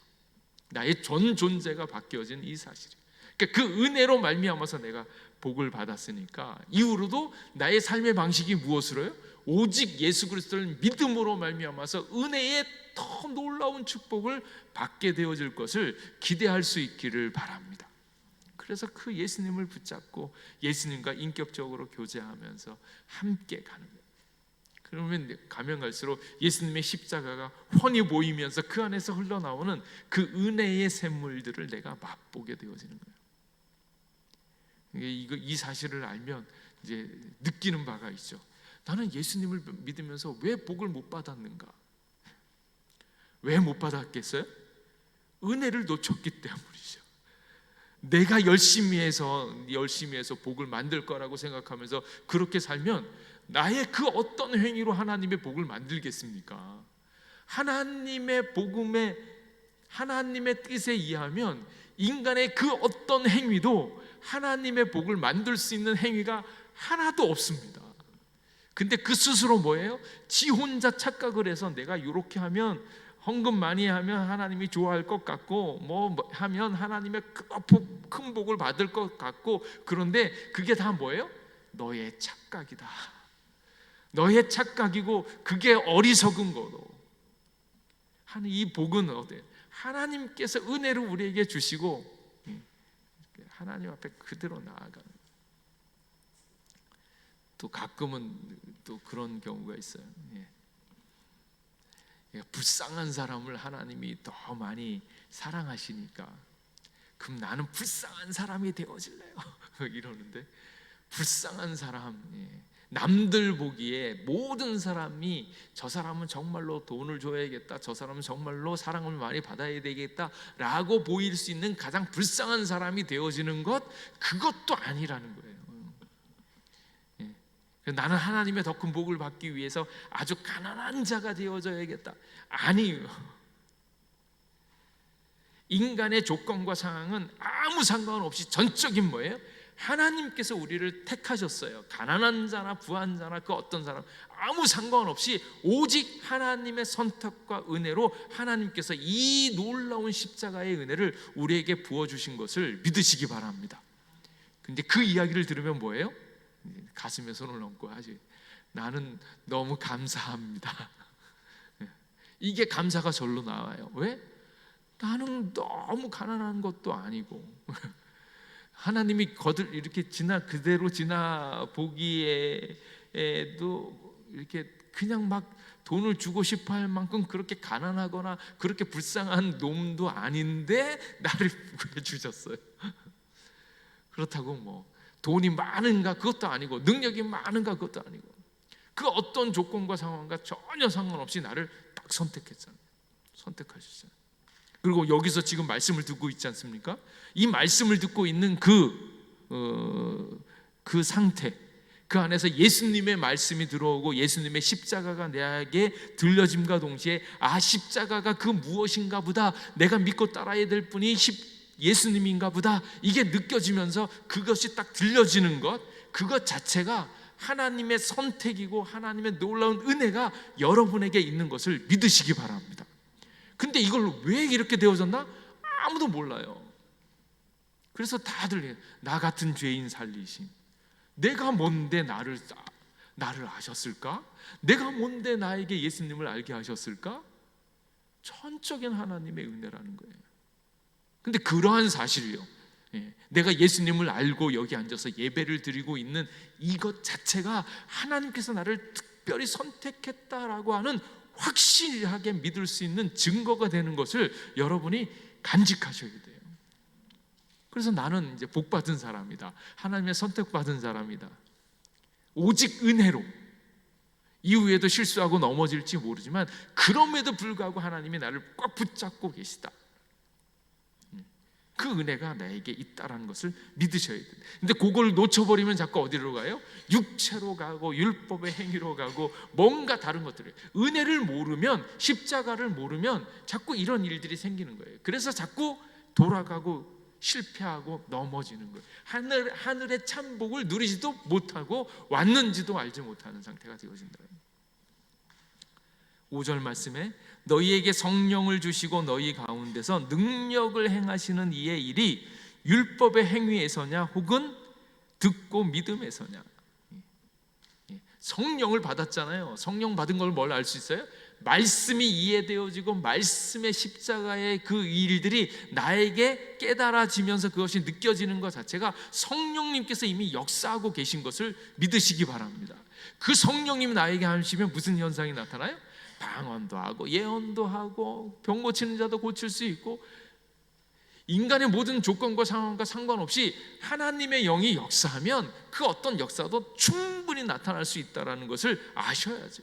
나의 전 존재가 바뀌어진 이 사실이에요. 그러니까 그 은혜로 말미암아서 내가 복을 받았으니까 이후로도 나의 삶의 방식이 무엇으로요? 오직 예수 그리스도를 믿음으로 말미암아서 은혜의 더 놀라운 축복을 받게 되어질 것을 기대할 수 있기를 바랍니다. 그래서 그 예수님을 붙잡고 예수님과 인격적으로 교제하면서 함께 가는 거예요. 그러면 가면 갈수록 예수님의 십자가가 훤히 보이면서 그 안에서 흘러나오는 그 은혜의 샘물들을 내가 맛보게 되어지는 거예요. 이 사실을 알면 이제 느끼는 바가 있죠. 나는 예수님을 믿으면서 왜 복을 못 받았는가? 왜 못 받았겠어요? 은혜를 놓쳤기 때문이죠. 내가 열심히 해서 복을 만들 거라고 생각하면서 그렇게 살면 나의 그 어떤 행위로 하나님의 복을 만들겠습니까? 하나님의 복음에 하나님의 뜻에 의하면 인간의 그 어떤 행위도 하나님의 복을 만들 수 있는 행위가 하나도 없습니다. 근데 그 스스로 뭐예요? 지 혼자 착각을 해서 내가 이렇게 하면 헌금 많이 하면 하나님이 좋아할 것 같고 뭐 하면 하나님의 큰 복을 받을 것 같고, 그런데 그게 다 뭐예요? 너의 착각이다. 너의 착각이고 그게 어리석은 거로. 이 복은 어때요? 하나님께서 은혜를 우리에게 주시고 하나님 앞에 그대로 나아가는. 또 가끔은 또 그런 경우가 있어요. 불쌍한 사람을 하나님이 더 많이 사랑하시니까 그럼 나는 불쌍한 사람이 되어질래요 이러는데, 불쌍한 사람, 남들 보기에 모든 사람이 저 사람은 정말로 돈을 줘야겠다, 저 사람은 정말로 사랑을 많이 받아야 되겠다라고 보일 수 있는 가장 불쌍한 사람이 되어지는 것, 그것도 아니라는 거예요. 나는 하나님의 더 큰 복을 받기 위해서 아주 가난한 자가 되어져야겠다, 아니에요. 인간의 조건과 상황은 아무 상관없이 전적인 뭐예요? 하나님께서 우리를 택하셨어요. 가난한 자나 부한 자나 그 어떤 사람 아무 상관없이 오직 하나님의 선택과 은혜로 하나님께서 이 놀라운 십자가의 은혜를 우리에게 부어주신 것을 믿으시기 바랍니다. 근데 그 이야기를 들으면 뭐예요? 가슴에 손을 얹고 하지. 나는 너무 감사합니다. 이게 감사가 절로 나와요. 왜? 나는 너무 가난한 것도 아니고 하나님이 이렇게 그대로 지나 보기에도 이렇게 그냥 막 돈을 주고 싶어 할 만큼 그렇게 가난하거나 그렇게 불쌍한 놈도 아닌데 나를 구해주셨어요. 그렇다고 뭐 돈이 많은가 그것도 아니고 능력이 많은가 그것도 아니고 그 어떤 조건과 상황과 전혀 상관없이 나를 딱 선택했잖아요. 선택하셨어요. 그리고 여기서 지금 말씀을 듣고 있지 않습니까? 이 말씀을 듣고 있는 그 상태, 그 안에서 예수님의 말씀이 들어오고 예수님의 십자가가 내게 들려짐과 동시에 십자가가 그 무엇인가 보다, 내가 믿고 따라야 될 분이 예수님인가 보다, 이게 느껴지면서 그것이 딱 들려지는 것, 그것 자체가 하나님의 선택이고 하나님의 놀라운 은혜가 여러분에게 있는 것을 믿으시기 바랍니다. 근데 이걸 왜 이렇게 되어졌나? 아무도 몰라요. 그래서 다들 나 같은 죄인 살리심, 내가 뭔데 나를 아셨을까? 내가 뭔데 나에게 예수님을 알게 하셨을까? 전적인 하나님의 은혜라는 거예요. 근데 그러한 사실이요, 내가 예수님을 알고 여기 앉아서 예배를 드리고 있는 이것 자체가 하나님께서 나를 특별히 선택했다라고 하는 확실하게 믿을 수 있는 증거가 되는 것을 여러분이 간직하셔야 돼요. 그래서 나는 이제 복받은 사람이다, 하나님의 선택받은 사람이다, 오직 은혜로, 이후에도 실수하고 넘어질지 모르지만 그럼에도 불구하고 하나님이 나를 꽉 붙잡고 계시다, 그 은혜가 나에게 있다라는 것을 믿으셔야 돼요. 근데 그걸 놓쳐버리면 자꾸 어디로 가요? 육체로 가고 율법의 행위로 가고 뭔가 다른 것들을, 은혜를 모르면, 십자가를 모르면 자꾸 이런 일들이 생기는 거예요. 그래서 자꾸 돌아가고 실패하고 넘어지는 거예요. 하늘의 참복을 누리지도 못하고 왔는지도 알지 못하는 상태가 되어진다. 5절 말씀에 너희에게 성령을 주시고 너희 가운데서 능력을 행하시는 이의 일이 율법의 행위에서냐 혹은 듣고 믿음에서냐. 성령을 받았잖아요. 성령 받은 걸 뭘 알 수 있어요? 말씀이 이해되어지고 말씀의 십자가의 그 일들이 나에게 깨달아지면서 그것이 느껴지는 것 자체가 성령님께서 이미 역사하고 계신 것을 믿으시기 바랍니다. 그 성령님이 나에게 하시면 무슨 현상이 나타나요? 방언도 하고 예언도 하고 병 고치는 자도 고칠 수 있고, 인간의 모든 조건과 상황과 상관없이 하나님의 영이 역사하면 그 어떤 역사도 충분히 나타날 수 있다는 것을 아셔야죠.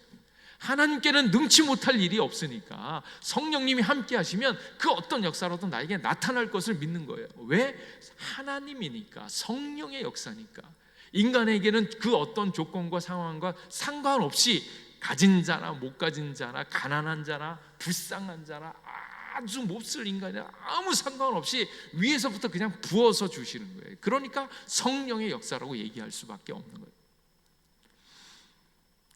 하나님께는 능치 못할 일이 없으니까 성령님이 함께 하시면 그 어떤 역사라도 나에게 나타날 것을 믿는 거예요. 왜? 하나님이니까, 성령의 역사니까. 인간에게는 그 어떤 조건과 상황과 상관없이 가진 자나 못 가진 자나 가난한 자나 불쌍한 자나 아주 몹쓸 인간이나 아무 상관없이 위에서부터 그냥 부어서 주시는 거예요. 그러니까 성령의 역사라고 얘기할 수밖에 없는 거예요.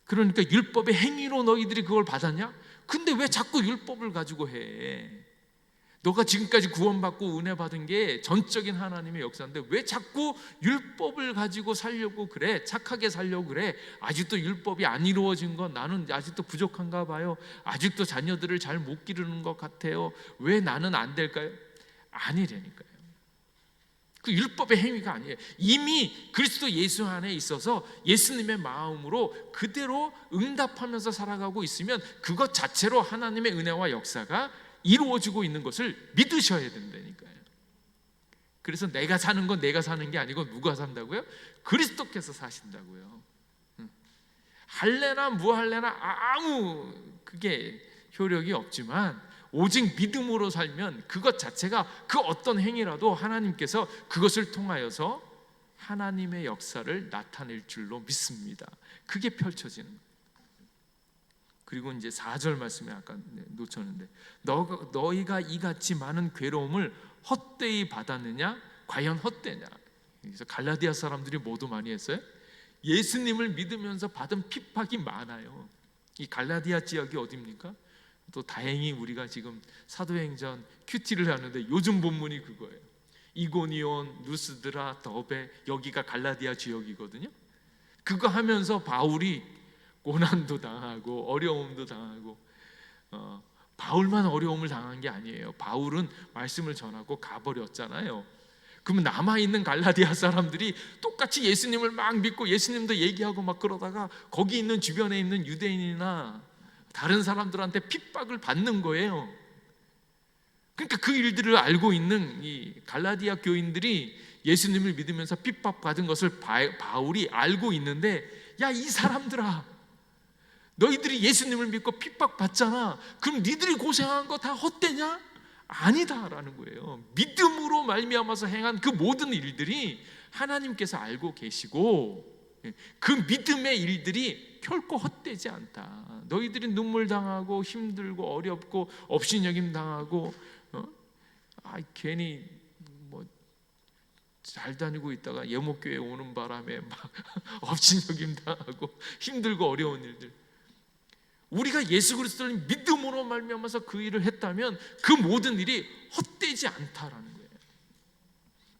그러니까 율법의 행위로 너희들이 그걸 받았냐? 근데 왜 자꾸 율법을 가지고 해? 너가 지금까지 구원받고 은혜 받은 게 전적인 하나님의 역사인데 왜 자꾸 율법을 가지고 살려고 그래? 착하게 살려고 그래? 아직도 율법이 안 이루어진 건 나는 아직도 부족한가 봐요. 아직도 자녀들을 잘 못 기르는 것 같아요. 왜 나는 안 될까요? 아니라니까요. 그 율법의 행위가 아니에요. 이미 그리스도 예수 안에 있어서 예수님의 마음으로 그대로 응답하면서 살아가고 있으면 그것 자체로 하나님의 은혜와 역사가 이루어지고 있는 것을 믿으셔야 된다니까요. 그래서 내가 사는 건 내가 사는 게 아니고 누가 산다고요? 그리스도께서 사신다고요. 할래나 무할래나 아무 그게 효력이 없지만 오직 믿음으로 살면 그것 자체가 그 어떤 행위라도 하나님께서 그것을 통하여서 하나님의 역사를 나타낼 줄로 믿습니다. 그게 펼쳐지는 거예요. 그리고 이제 4절 말씀에 아까 놓쳤는데 너희가 이같이 많은 괴로움을 헛되이 받았느냐? 과연 헛되냐? 그래서 갈라디아 사람들이 뭐도 많이 했어요? 예수님을 믿으면서 받은 핍박이 많아요. 이 갈라디아 지역이 어디입니까? 또 다행히 우리가 지금 사도행전 큐티를 하는데 요즘 본문이 그거예요. 이고니온, 루스드라, 더베, 여기가 갈라디아 지역이거든요. 그거 하면서 바울이 고난도 당하고 어려움도 당하고, 바울만 어려움을 당한 게 아니에요. 바울은 말씀을 전하고 가버렸잖아요. 그러면 남아있는 갈라디아 사람들이 똑같이 예수님을 막 믿고 예수님도 얘기하고 막 그러다가 거기 있는 주변에 있는 유대인이나 다른 사람들한테 핍박을 받는 거예요. 그러니까 그 일들을 알고 있는 이 갈라디아 교인들이 예수님을 믿으면서 핍박받은 것을 바울이 알고 있는데, 야, 이 사람들아, 너희들이 예수님을 믿고 핍박받잖아. 그럼 니들이 고생한 거 다 헛되냐? 아니다라는 거예요. 믿음으로 말미암아서 행한 그 모든 일들이 하나님께서 알고 계시고 그 믿음의 일들이 결코 헛되지 않다. 너희들이 눈물 당하고 힘들고 어렵고 업신여김 당하고 괜히 뭐 잘 다니고 있다가 예목교회 오는 바람에 막 업신여김 당하고 힘들고 어려운 일들, 우리가 예수 그리스도를 믿음으로 말미암아서 그 일을 했다면 그 모든 일이 헛되지 않다라는 거예요.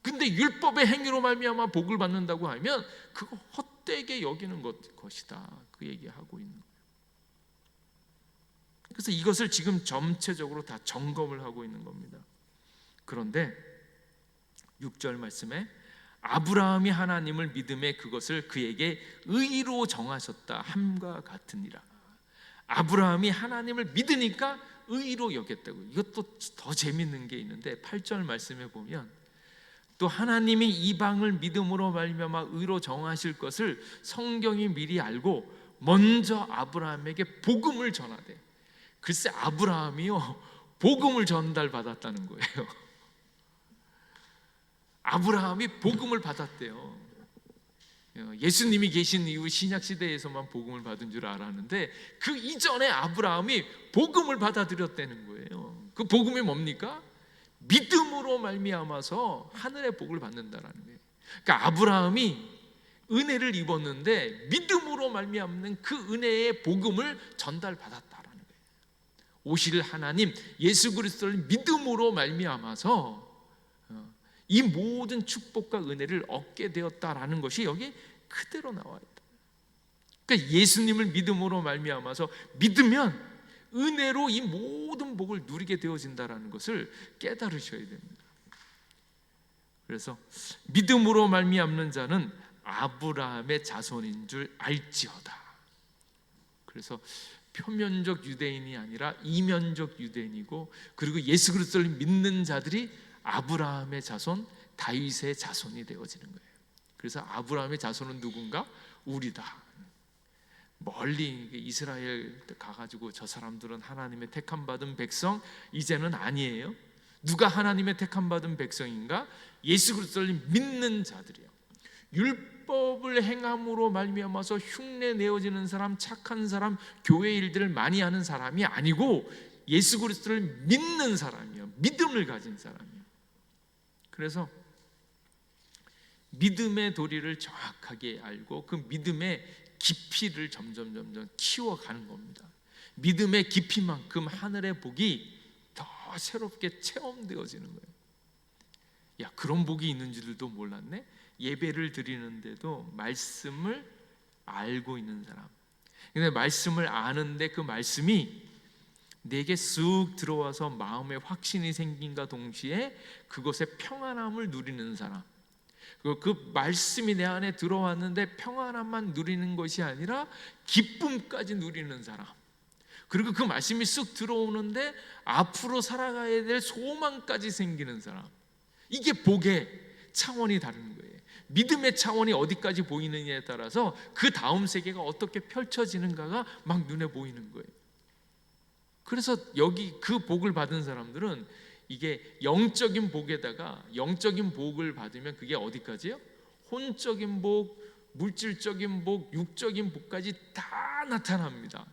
근데 율법의 행위로 말미암아 복을 받는다고 하면 그거 헛되게 여기는 것이다, 그 얘기하고 있는 거예요. 그래서 이것을 지금 전체적으로 다 점검을 하고 있는 겁니다. 그런데 6절 말씀에 아브라함이 하나님을 믿음에 그것을 그에게 의로 정하셨다 함과 같으니라. 아브라함이 하나님을 믿으니까 의로 여겼다고. 이것도 더 재밌는 게 있는데 8절 말씀에 보면 또 하나님이 이방을 믿음으로 말미암아 의로 정하실 것을 성경이 미리 알고 먼저 아브라함에게 복음을 전하되. 글쎄 아브라함이요 복음을 전달받았다는 거예요. 아브라함이 복음을 받았대요. 예수님이 계신 이후 신약 시대에서만 복음을 받은 줄 알았는데 그 이전에 아브라함이 복음을 받아들였다는 거예요. 그 복음이 뭡니까? 믿음으로 말미암아서 하늘의 복을 받는다라는 거예요. 그러니까 아브라함이 은혜를 입었는데 믿음으로 말미암는 그 은혜의 복음을 전달받았다라는 거예요. 오실 하나님 예수 그리스도를 믿음으로 말미암아서 이 모든 축복과 은혜를 얻게 되었다라는 것이 여기 그대로 나와 있다. 그러니까 예수님을 믿음으로 말미암아서 믿으면 은혜로 이 모든 복을 누리게 되어진다라는 것을 깨달으셔야 됩니다. 그래서 믿음으로 말미암는 자는 아브라함의 자손인 줄 알지어다. 그래서 표면적 유대인이 아니라 이면적 유대인이고, 그리고 예수 그리스도를 믿는 자들이 아브라함의 자손, 다윗의 자손이 되어지는 거예요. 그래서 아브라함의 자손은 누군가? 우리다. 멀리 이스라엘 가가지고 저 사람들은 하나님의 택함 받은 백성 이제는 아니에요. 누가 하나님의 택함 받은 백성인가? 예수 그리스도를 믿는 자들이요. 율법을 행함으로 말미암아서 흉내 내어지는 사람, 착한 사람, 교회 일들을 많이 하는 사람이 아니고 예수 그리스도를 믿는 사람이요, 믿음을 가진 사람이요. 그래서 믿음의 도리를 정확하게 알고 그 믿음의 깊이를 점점 키워가는 겁니다. 믿음의 깊이만큼 하늘의 복이 더 새롭게 체험되어지는 거예요. 야, 그런 복이 있는 줄도 몰랐네. 예배를 드리는데도 말씀을 알고 있는 사람. 근데 말씀을 아는데 그 말씀이 내게 쑥 들어와서 마음에 확신이 생긴과 동시에 그것의 평안함을 누리는 사람. 그 말씀이 내 안에 들어왔는데 평안함만 누리는 것이 아니라 기쁨까지 누리는 사람. 그리고 그 말씀이 쑥 들어오는데 앞으로 살아가야 될 소망까지 생기는 사람. 이게 복의 차원이 다른 거예요. 믿음의 차원이 어디까지 보이느냐에 따라서 그 다음 세계가 어떻게 펼쳐지는가가 막 눈에 보이는 거예요. 그래서 여기 그 복을 받은 사람들은 이게 영적인 복에다가 영적인 복을 받으면 그게 어디까지요? 혼적인 복, 물질적인 복, 육적인 복까지 다 나타납니다.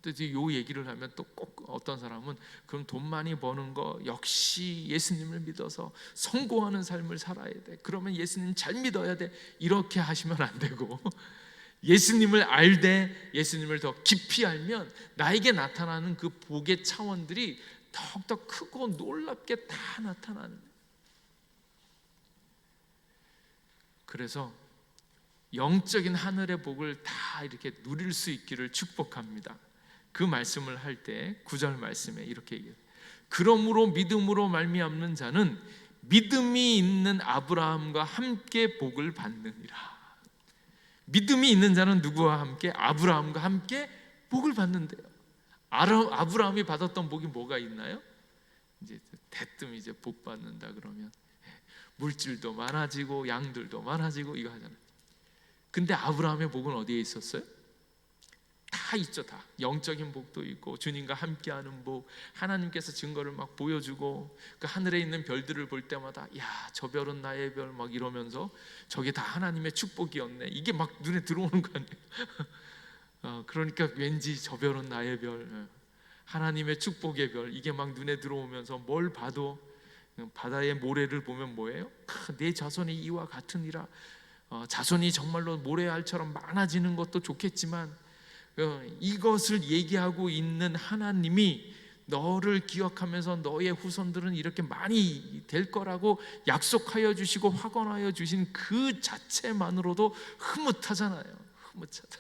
또 이 얘기를 하면 또 꼭 어떤 사람은 그럼 돈 많이 버는 거 역시 예수님을 믿어서 성공하는 삶을 살아야 돼. 그러면 예수님 잘 믿어야 돼. 이렇게 하시면 안 되고 예수님을 알되 예수님을 더 깊이 알면 나에게 나타나는 그 복의 차원들이 더욱더 크고 놀랍게 다 나타나는 거예요. 그래서 영적인 하늘의 복을 다 이렇게 누릴 수 있기를 축복합니다. 그 말씀을 할 때 9절 말씀에 이렇게 얘기해요. 그러므로 믿음으로 말미암는 자는 믿음이 있는 아브라함과 함께 복을 받느니라. 믿음이 있는 자는 누구와 함께? 아브라함과 함께 복을 받는데요. 아브라함이 받았던 복이 뭐가 있나요? 이제 대뜸 이제 복 받는다 그러면 물질도 많아지고 양들도 많아지고 이거 하잖아요. 근데 아브라함의 복은 어디에 있었어요? 다 있죠. 다 영적인 복도 있고 주님과 함께하는 복, 하나님께서 증거를 막 보여주고 그 하늘에 있는 별들을 볼 때마다 야, 저 별은 나의 별 막 이러면서 저게 다 하나님의 축복이었네. 이게 막 눈에 들어오는 거 아니에요? 그러니까 왠지 저 별은 나의 별, 하나님의 축복의 별, 이게 막 눈에 들어오면서 뭘 봐도 바다의 모래를 보면 뭐예요? 내 자손이 이와 같으니라. 자손이 정말로 모래알처럼 많아지는 것도 좋겠지만 이것을 얘기하고 있는 하나님이 너를 기억하면서 너의 후손들은 이렇게 많이 될 거라고 약속하여 주시고 확언하여 주신 그 자체만으로도 흐뭇하잖아요. 흐뭇하다.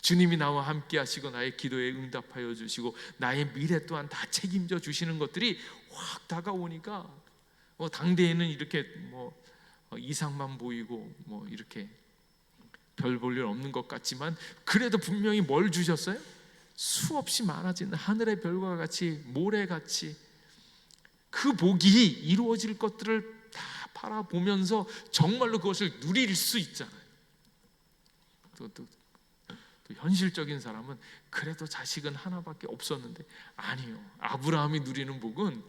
주님이 나와 함께 하시고 나의 기도에 응답하여 주시고 나의 미래 또한 다 책임져 주시는 것들이 확 다가오니까 당대에는 이렇게 이상만 보이고 이렇게 별 볼 일 없는 것 같지만 그래도 분명히 뭘 주셨어요? 수없이 많아지는 하늘의 별과 같이 모래같이 그 복이 이루어질 것들을 다 바라보면서 정말로 그것을 누릴 수 있잖아요. 또 현실적인 사람은 그래도 자식은 하나밖에 없었는데, 아니요, 아브라함이 누리는 복은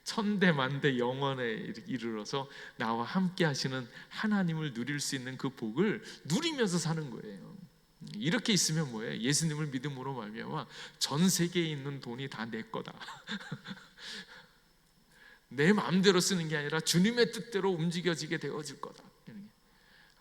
천대만대 영원에 이르러서 나와 함께 하시는 하나님을 누릴 수 있는 그 복을 누리면서 사는 거예요. 이렇게 있으면 뭐예요? 예수님을 믿음으로 말미암아 전 세계에 있는 돈이 다 내 거다. 내 마음대로 쓰는 게 아니라 주님의 뜻대로 움직여지게 되어질 거다.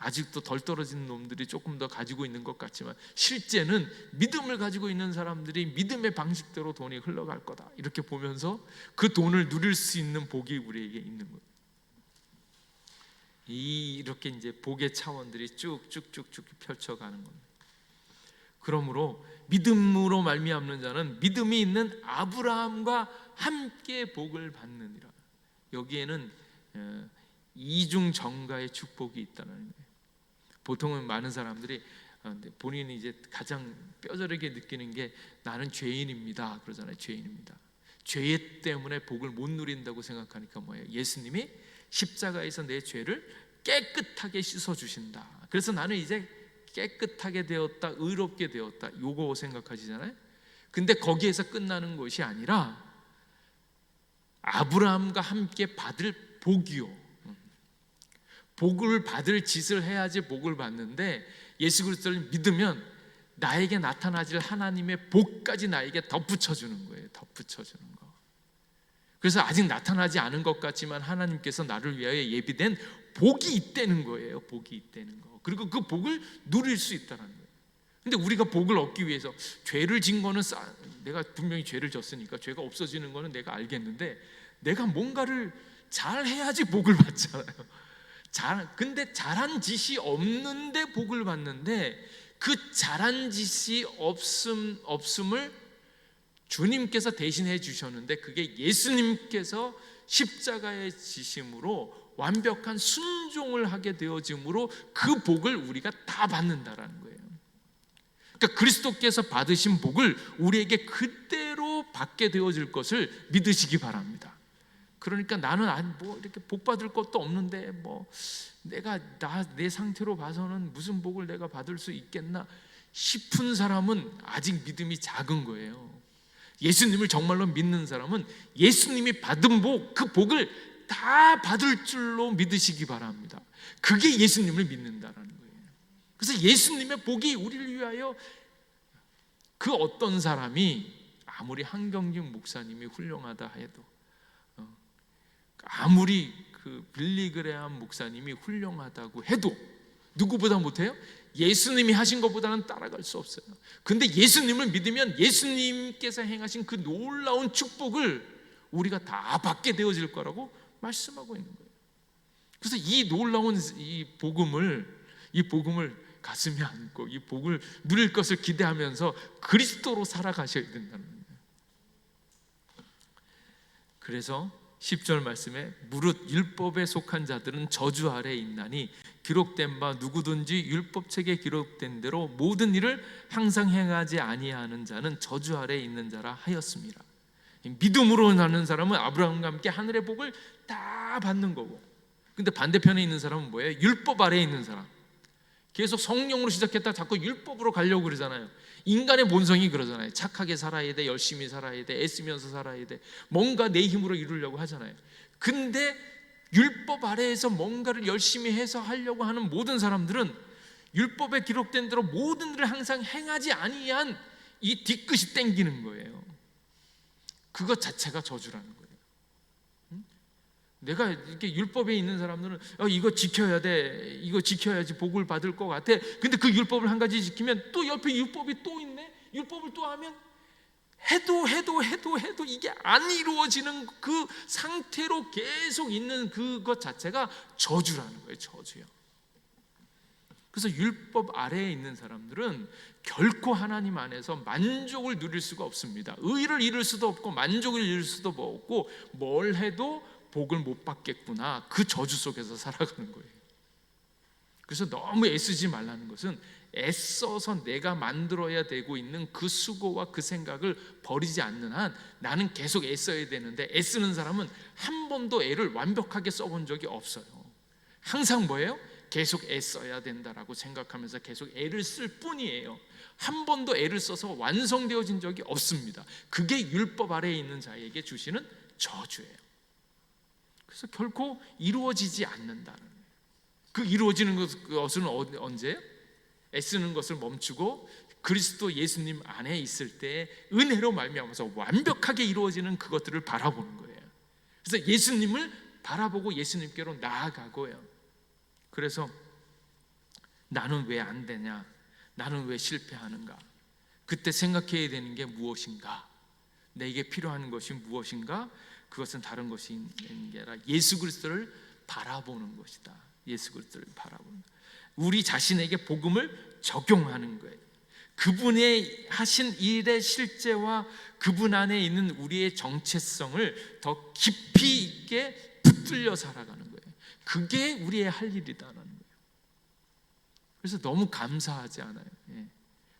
아직도 덜 떨어진 놈들이 조금 더 가지고 있는 것 같지만 실제는 믿음을 가지고 있는 사람들이 믿음의 방식대로 돈이 흘러갈 거다. 이렇게 보면서 그 돈을 누릴 수 있는 복이 우리에게 있는 거예요. 이렇게 이제 복의 차원들이 쭉쭉쭉쭉 펼쳐가는 겁니다. 그러므로 믿음으로 말미암는 자는 믿음이 있는 아브라함과 함께 복을 받느니라. 여기에는 이중 정가의 축복이 있다는 거예요. 보통은 많은 사람들이 본인이 이제 가장 뼈저리게 느끼는 게 나는 죄인입니다 그러잖아요. 죄인입니다. 죄 때문에 복을 못 누린다고 생각하니까 뭐예요? 예수님이 십자가에서 내 죄를 깨끗하게 씻어주신다. 그래서 나는 이제 깨끗하게 되었다, 의롭게 되었다, 요거 생각하시잖아요. 근데 거기에서 끝나는 것이 아니라 아브라함과 함께 받을 복이요, 복을 받을 짓을 해야지 복을 받는데, 예수 그리스도를 믿으면 나에게 나타나질 하나님의 복까지 나에게 덧붙여주는 거예요. 덧붙여주는 거. 그래서 아직 나타나지 않은 것 같지만 하나님께서 나를 위하여 예비된 복이 있다는 거예요. 복이 있다는 거. 그리고 그 복을 누릴 수 있다는 거예요. 근데 우리가 복을 얻기 위해서 죄를 진 거는 내가 분명히 죄를 졌으니까 죄가 없어지는 거는 내가 알겠는데, 내가 뭔가를 잘 해야지 복을 받잖아요. 근데 잘한 짓이 없는데 복을 받는데, 그 잘한 짓이 없음을 주님께서 대신해 주셨는데, 그게 예수님께서 십자가의 지심으로 완벽한 순종을 하게 되어짐으로 그 복을 우리가 다 받는다라는 거예요. 그러니까 그리스도께서 받으신 복을 우리에게 그대로 받게 되어질 것을 믿으시기 바랍니다. 그러니까 나는 이렇게 복 받을 것도 없는데 내가 내 상태로 봐서는 무슨 복을 내가 받을 수 있겠나 싶은 사람은 아직 믿음이 작은 거예요. 예수님을 정말로 믿는 사람은 예수님이 받은 복, 그 복을 다 받을 줄로 믿으시기 바랍니다. 그게 예수님을 믿는다라는 거예요. 그래서 예수님의 복이 우리를 위하여, 그 어떤 사람이 아무리 한경직 목사님이 훌륭하다 해도, 아무리 그 빌리그레함 목사님이 훌륭하다고 해도 누구보다 못해요? 예수님이 하신 것보다는 따라갈 수 없어요. 근데 예수님을 믿으면 예수님께서 행하신 그 놀라운 축복을 우리가 다 받게 되어질 거라고 말씀하고 있는 거예요. 그래서 이 놀라운 이 복음을 가슴에 안고 이 복을 누릴 것을 기대하면서 그리스도로 살아가셔야 된다는 거예요. 그래서 10절 말씀에 무릇 율법에 속한 자들은 저주 아래에 있나니 기록된 바 누구든지 율법책에 기록된 대로 모든 일을 항상 행하지 아니하는 자는 저주 아래에 있는 자라 하였습니다. 믿음으로 사는 사람은 아브라함과 함께 하늘의 복을 다 받는 거고, 근데 반대편에 있는 사람은 뭐예요? 율법 아래에 있는 사람. 계속 성령으로 시작했다 자꾸 율법으로 가려고 그러잖아요. 인간의 본성이 그러잖아요. 착하게 살아야 돼, 열심히 살아야 돼, 애쓰면서 살아야 돼, 뭔가 내 힘으로 이루려고 하잖아요. 근데 율법 아래에서 뭔가를 열심히 해서 하려고 하는 모든 사람들은 율법에 기록된 대로 모든 일을 항상 행하지 아니한 이 뒤끝이 땡기는 거예요. 그것 자체가 저주라는 거예요. 내가 이렇게 율법에 있는 사람들은 이거 지켜야 돼, 이거 지켜야지 복을 받을 것 같아. 근데 그 율법을 한 가지 지키면 또 옆에 율법이 또 있네. 율법을 또 하면 해도 이게 안 이루어지는 그 상태로 계속 있는 그것 자체가 저주라는 거예요. 저주요. 그래서 율법 아래에 있는 사람들은 결코 하나님 안에서 만족을 누릴 수가 없습니다. 의를 이룰 수도 없고 만족을 이룰 수도 없고 뭘 해도 복을 못 받겠구나, 그 저주 속에서 살아가는 거예요. 그래서 너무 애쓰지 말라는 것은 애써서 내가 만들어야 되고 있는 그 수고와 그 생각을 버리지 않는 한 나는 계속 애써야 되는데, 애쓰는 사람은 한 번도 애를 완벽하게 써본 적이 없어요. 항상 뭐예요? 계속 애써야 된다라고 생각하면서 계속 애를 쓸 뿐이에요. 한 번도 애를 써서 완성되어진 적이 없습니다. 그게 율법 아래에 있는 자에게 주시는 저주예요. 그래서 결코 이루어지지 않는다는 거예요. 그 이루어지는 것은 언제예요? 애쓰는 것을 멈추고 그리스도 예수님 안에 있을 때 은혜로 말미암아서 완벽하게 이루어지는 그것들을 바라보는 거예요. 그래서 예수님을 바라보고 예수님께로 나아가고요. 그래서 나는 왜 안 되냐? 나는 왜 실패하는가? 그때 생각해야 되는 게 무엇인가? 내게 필요한 것이 무엇인가? 그것은 다른 것이 있는 게 아니라 예수 그리스도를 바라보는 것이다. 예수 그리스도를 바라보는 것. 우리 자신에게 복음을 적용하는 거예요. 그분의 하신 일의 실제와 그분 안에 있는 우리의 정체성을 더 깊이 있게 붙들려 살아가는 거예요. 그게 우리의 할 일이다라는 거예요. 그래서 너무 감사하지 않아요?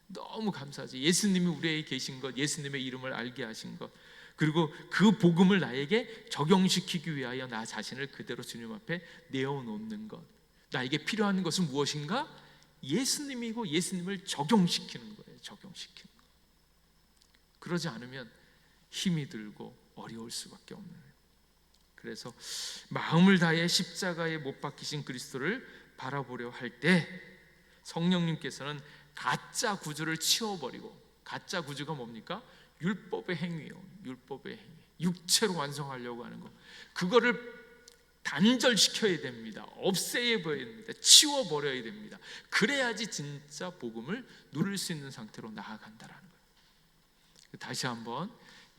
너무 감사하지. 예수님이 우리에게 계신 것, 예수님의 이름을 알게 하신 것, 그리고 그 복음을 나에게 적용시키기 위하여 나 자신을 그대로 주님 앞에 내어놓는 것. 나에게 필요한 것은 무엇인가? 예수님이고 예수님을 적용시키는 거예요. 적용시키는 거. 그러지 않으면 힘이 들고 어려울 수밖에 없는 거예요. 그래서 마음을 다해 십자가에 못 박히신 그리스도를 바라보려 할 때 성령님께서는 가짜 구주를 치워버리고, 가짜 구주가 뭡니까? 율법의 행위요. 율법의 행위. 육체로 완성하려고 하는 거. 그거를 단절시켜야 됩니다. 없애버려야 됩니다. 치워버려야 됩니다. 그래야지 진짜 복음을 누릴 수 있는 상태로 나아간다라는 거예요. 다시 한번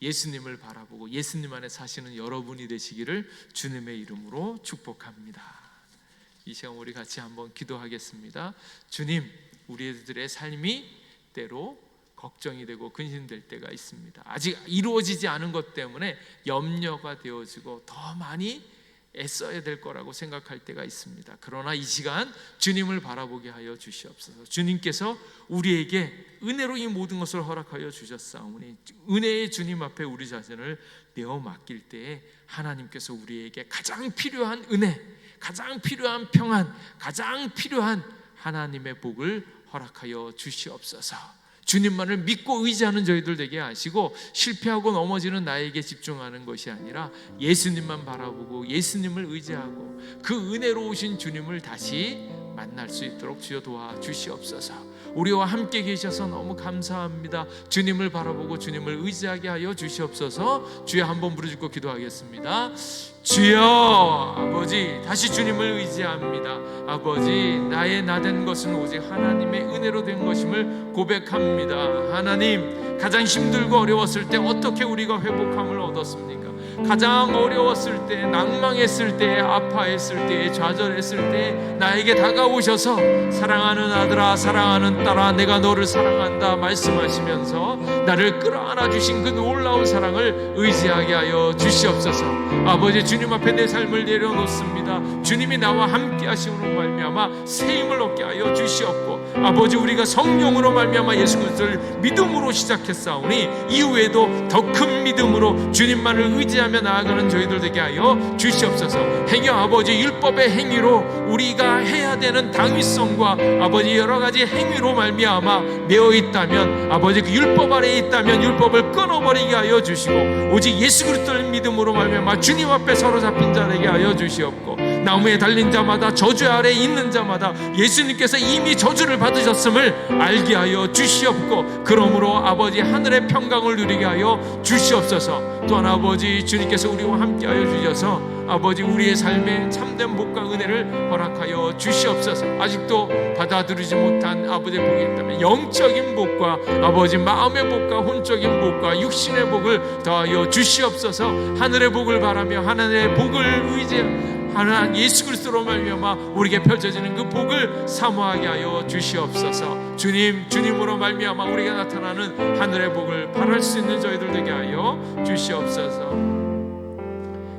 예수님을 바라보고 예수님 안에 사시는 여러분이 되시기를 주님의 이름으로 축복합니다. 이 시간 우리 같이 한번 기도하겠습니다. 주님, 우리들의 삶이 때로 걱정이 되고 근심될 때가 있습니다. 아직 이루어지지 않은 것 때문에 염려가 되어지고 더 많이 애써야 될 거라고 생각할 때가 있습니다. 그러나 이 시간 주님을 바라보게 하여 주시옵소서. 주님께서 우리에게 은혜로 이 모든 것을 허락하여 주셨사오니 은혜의 주님 앞에 우리 자신을 내어 맡길 때에 하나님께서 우리에게 가장 필요한 은혜, 가장 필요한 평안, 가장 필요한 하나님의 복을 허락하여 주시옵소서. 주님만을 믿고 의지하는 저희들 되게 하시고, 실패하고 넘어지는 나에게 집중하는 것이 아니라 예수님만 바라보고 예수님을 의지하고 그 은혜로우신 주님을 다시 만날 수 있도록 주여 도와주시옵소서. 우리와 함께 계셔서 너무 감사합니다. 주님을 바라보고 주님을 의지하게 하여 주시옵소서. 주여 한번 부르짖고 기도하겠습니다. 주여, 아버지, 다시 주님을 의지합니다. 아버지, 나의 나된 것은 오직 하나님의 은혜로 된 것임을 고백합니다. 하나님, 가장 힘들고 어려웠을 때 어떻게 우리가 회복함을 얻었습니까? 가장 어려웠을 때, 낭망했을 때, 아파했을 때, 좌절했을 때 나에게 다가오셔서 사랑하는 아들아, 사랑하는 딸아, 내가 너를 사랑한다 말씀하시면서 나를 끌어안아 주신 그 놀라운 사랑을 의지하게 하여 주시옵소서. 아버지, 주님 앞에 내 삶을 내려놓습니다. 주님이 나와 함께 하심으로 말미암아 새 힘을 얻게 하여 주시옵고, 아버지, 우리가 성령으로 말미암아 예수 그리스도를 믿음으로 시작했사오니 이후에도 더 큰 믿음으로 주님만을 의지하며 나아가는 저희들 되게 하여 주시옵소서. 행여 아버지 율법의 행위로 우리가 해야 되는 당위성과 아버지 여러 가지 행위로 말미암아 매어 있다면, 아버지 그 율법 아래에 있다면 율법을 끊어버리게 하여 주시고 오직 예수 그리스도를 믿음으로 말미암아 주님 앞에 사로잡힌 자 되게 하여 주시옵고, 나무에 달린 자마다 저주 아래에 있는 자마다 예수님께서 이미 저주를 받으셨음을 알게 하여 주시옵고, 그러므로 아버지 하늘의 평강을 누리게 하여 주시옵소서. 또한 아버지 주님께서 우리와 함께 하여 주셔서 아버지 우리의 삶에 참된 복과 은혜를 허락하여 주시옵소서. 아직도 받아들이지 못한 아버지의 복이 있다면 영적인 복과 아버지 마음의 복과 혼적인 복과 육신의 복을 더하여 주시옵소서. 하늘의 복을 바라며 하늘의 복을 의지하며 하나님 예수 그리스도로 말미암아 우리에게 펼쳐지는 그 복을 사모하게 하여 주시옵소서. 주님, 주님으로 말미암아 우리에게 나타나는 하늘의 복을 바랄 수 있는 저희들 되게 하여 주시옵소서.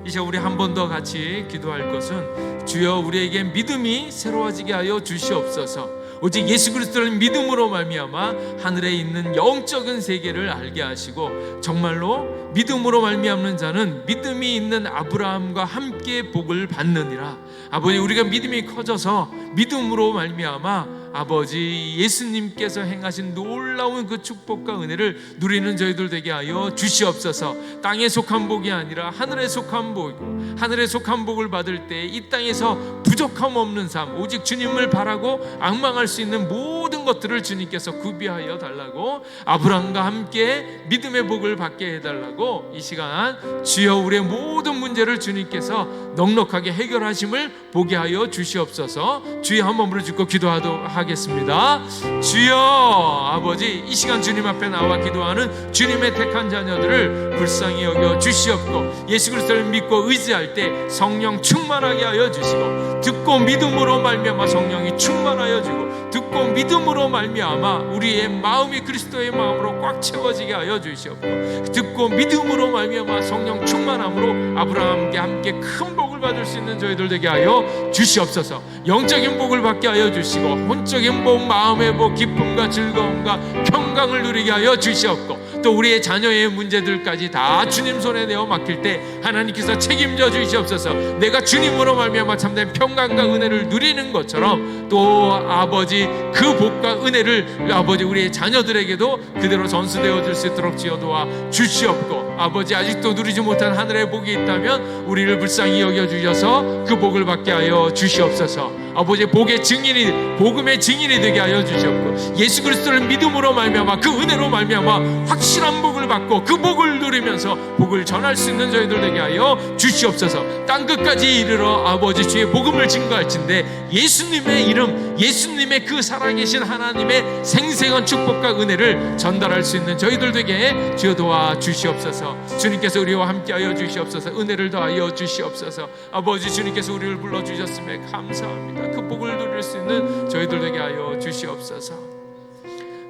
이제 우리 한 번 더 같이 기도할 것은 주여 우리에게 믿음이 새로워지게 하여 주시옵소서. 오직 예수 그리스도를 믿음으로 말미암아 하늘에 있는 영적인 세계를 알게 하시고 정말로 믿음으로 말미암는 자는 믿음이 있는 아브라함과 함께 복을 받느니라. 아버지, 우리가 믿음이 커져서 믿음으로 말미암아 아버지 예수님께서 행하신 놀라운 그 축복과 은혜를 누리는 저희들 되게 하여 주시옵소서. 땅에 속한 복이 아니라 하늘에 속한 복이고, 하늘에 속한 복을 받을 때 이 땅에서 부족함 없는 삶, 오직 주님을 바라고 앙망할 수 있는 모든 것들을 주님께서 구비하여 달라고, 아브라함과 함께 믿음의 복을 받게 해달라고 이 시간 주여 우리의 모든 문제를 주님께서 넉넉하게 해결하심을 보게 하여 주시옵소서. 주여 한 번 부르짖고 기도하도록 하겠습니다. 주여 아버지, 이 시간 주님 앞에 나와 기도하는 주님의 택한 자녀들을 불쌍히 여겨 주시옵고, 예수 그리스도를 믿고 의지할 때 성령 충만하게 하여 주시고, 듣고 믿음으로 말미암아 성령이 충만하여 주고, 듣고 믿음으로 말미암아 우리의 마음이 그리스도의 마음으로 꽉 채워지게 하여 주시옵고, 듣고 믿음으로 말미암아 성령 충만함으로 아브라함과 함께 큰 복을 받을 수 있는 저희들 되게 하여 주시옵소서. 영적인 복을 받게 하여 주시고, 혼적인 복, 마음의 복, 기쁨과 즐거움과 평강을 누리게 하여 주시옵고, 또 우리의 자녀의 문제들까지 다 주님 손에 내어 맡길 때 하나님께서 책임져 주시옵소서. 내가 주님으로 말미암아 참된 평강과 은혜를 누리는 것처럼 또 아버지 그 복과 은혜를 아버지 우리의 자녀들에게도 그대로 전수되어 줄 수 있도록 지어도와 주시옵고, 아버지 아직도 누리지 못한 하늘의 복이 있다면 우리를 불쌍히 여겨 주셔서 그 복을 받게 하여 주시옵소서. 아버지 복의 증인이, 복음의 증인이 되게 하여 주시옵고, 예수 그리스도를 믿음으로 말미암아 그 은혜로 말미암아 확실한 복을 받고 그 복을 누리면서 복을 전할 수 있는 저희들 되게 하여 주시옵소서. 땅끝까지 이르러 아버지 주의 복음을 증거할진대 예수님의 이름, 예수님의 그 살아계신 하나님의 생생한 축복과 은혜를 전달할 수 있는 저희들 되게 주여 도와 주시옵소서. 주님께서 우리와 함께하여 주시옵소서. 은혜를 더하여 주시옵소서. 아버지, 주님께서 우리를 불러주셨음에 감사합니다. 그 복을 누릴 수 있는 저희들 되게 하여 주시옵소서.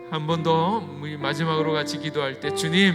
한 번 더 마지막으로 같이 기도할 때, 주님,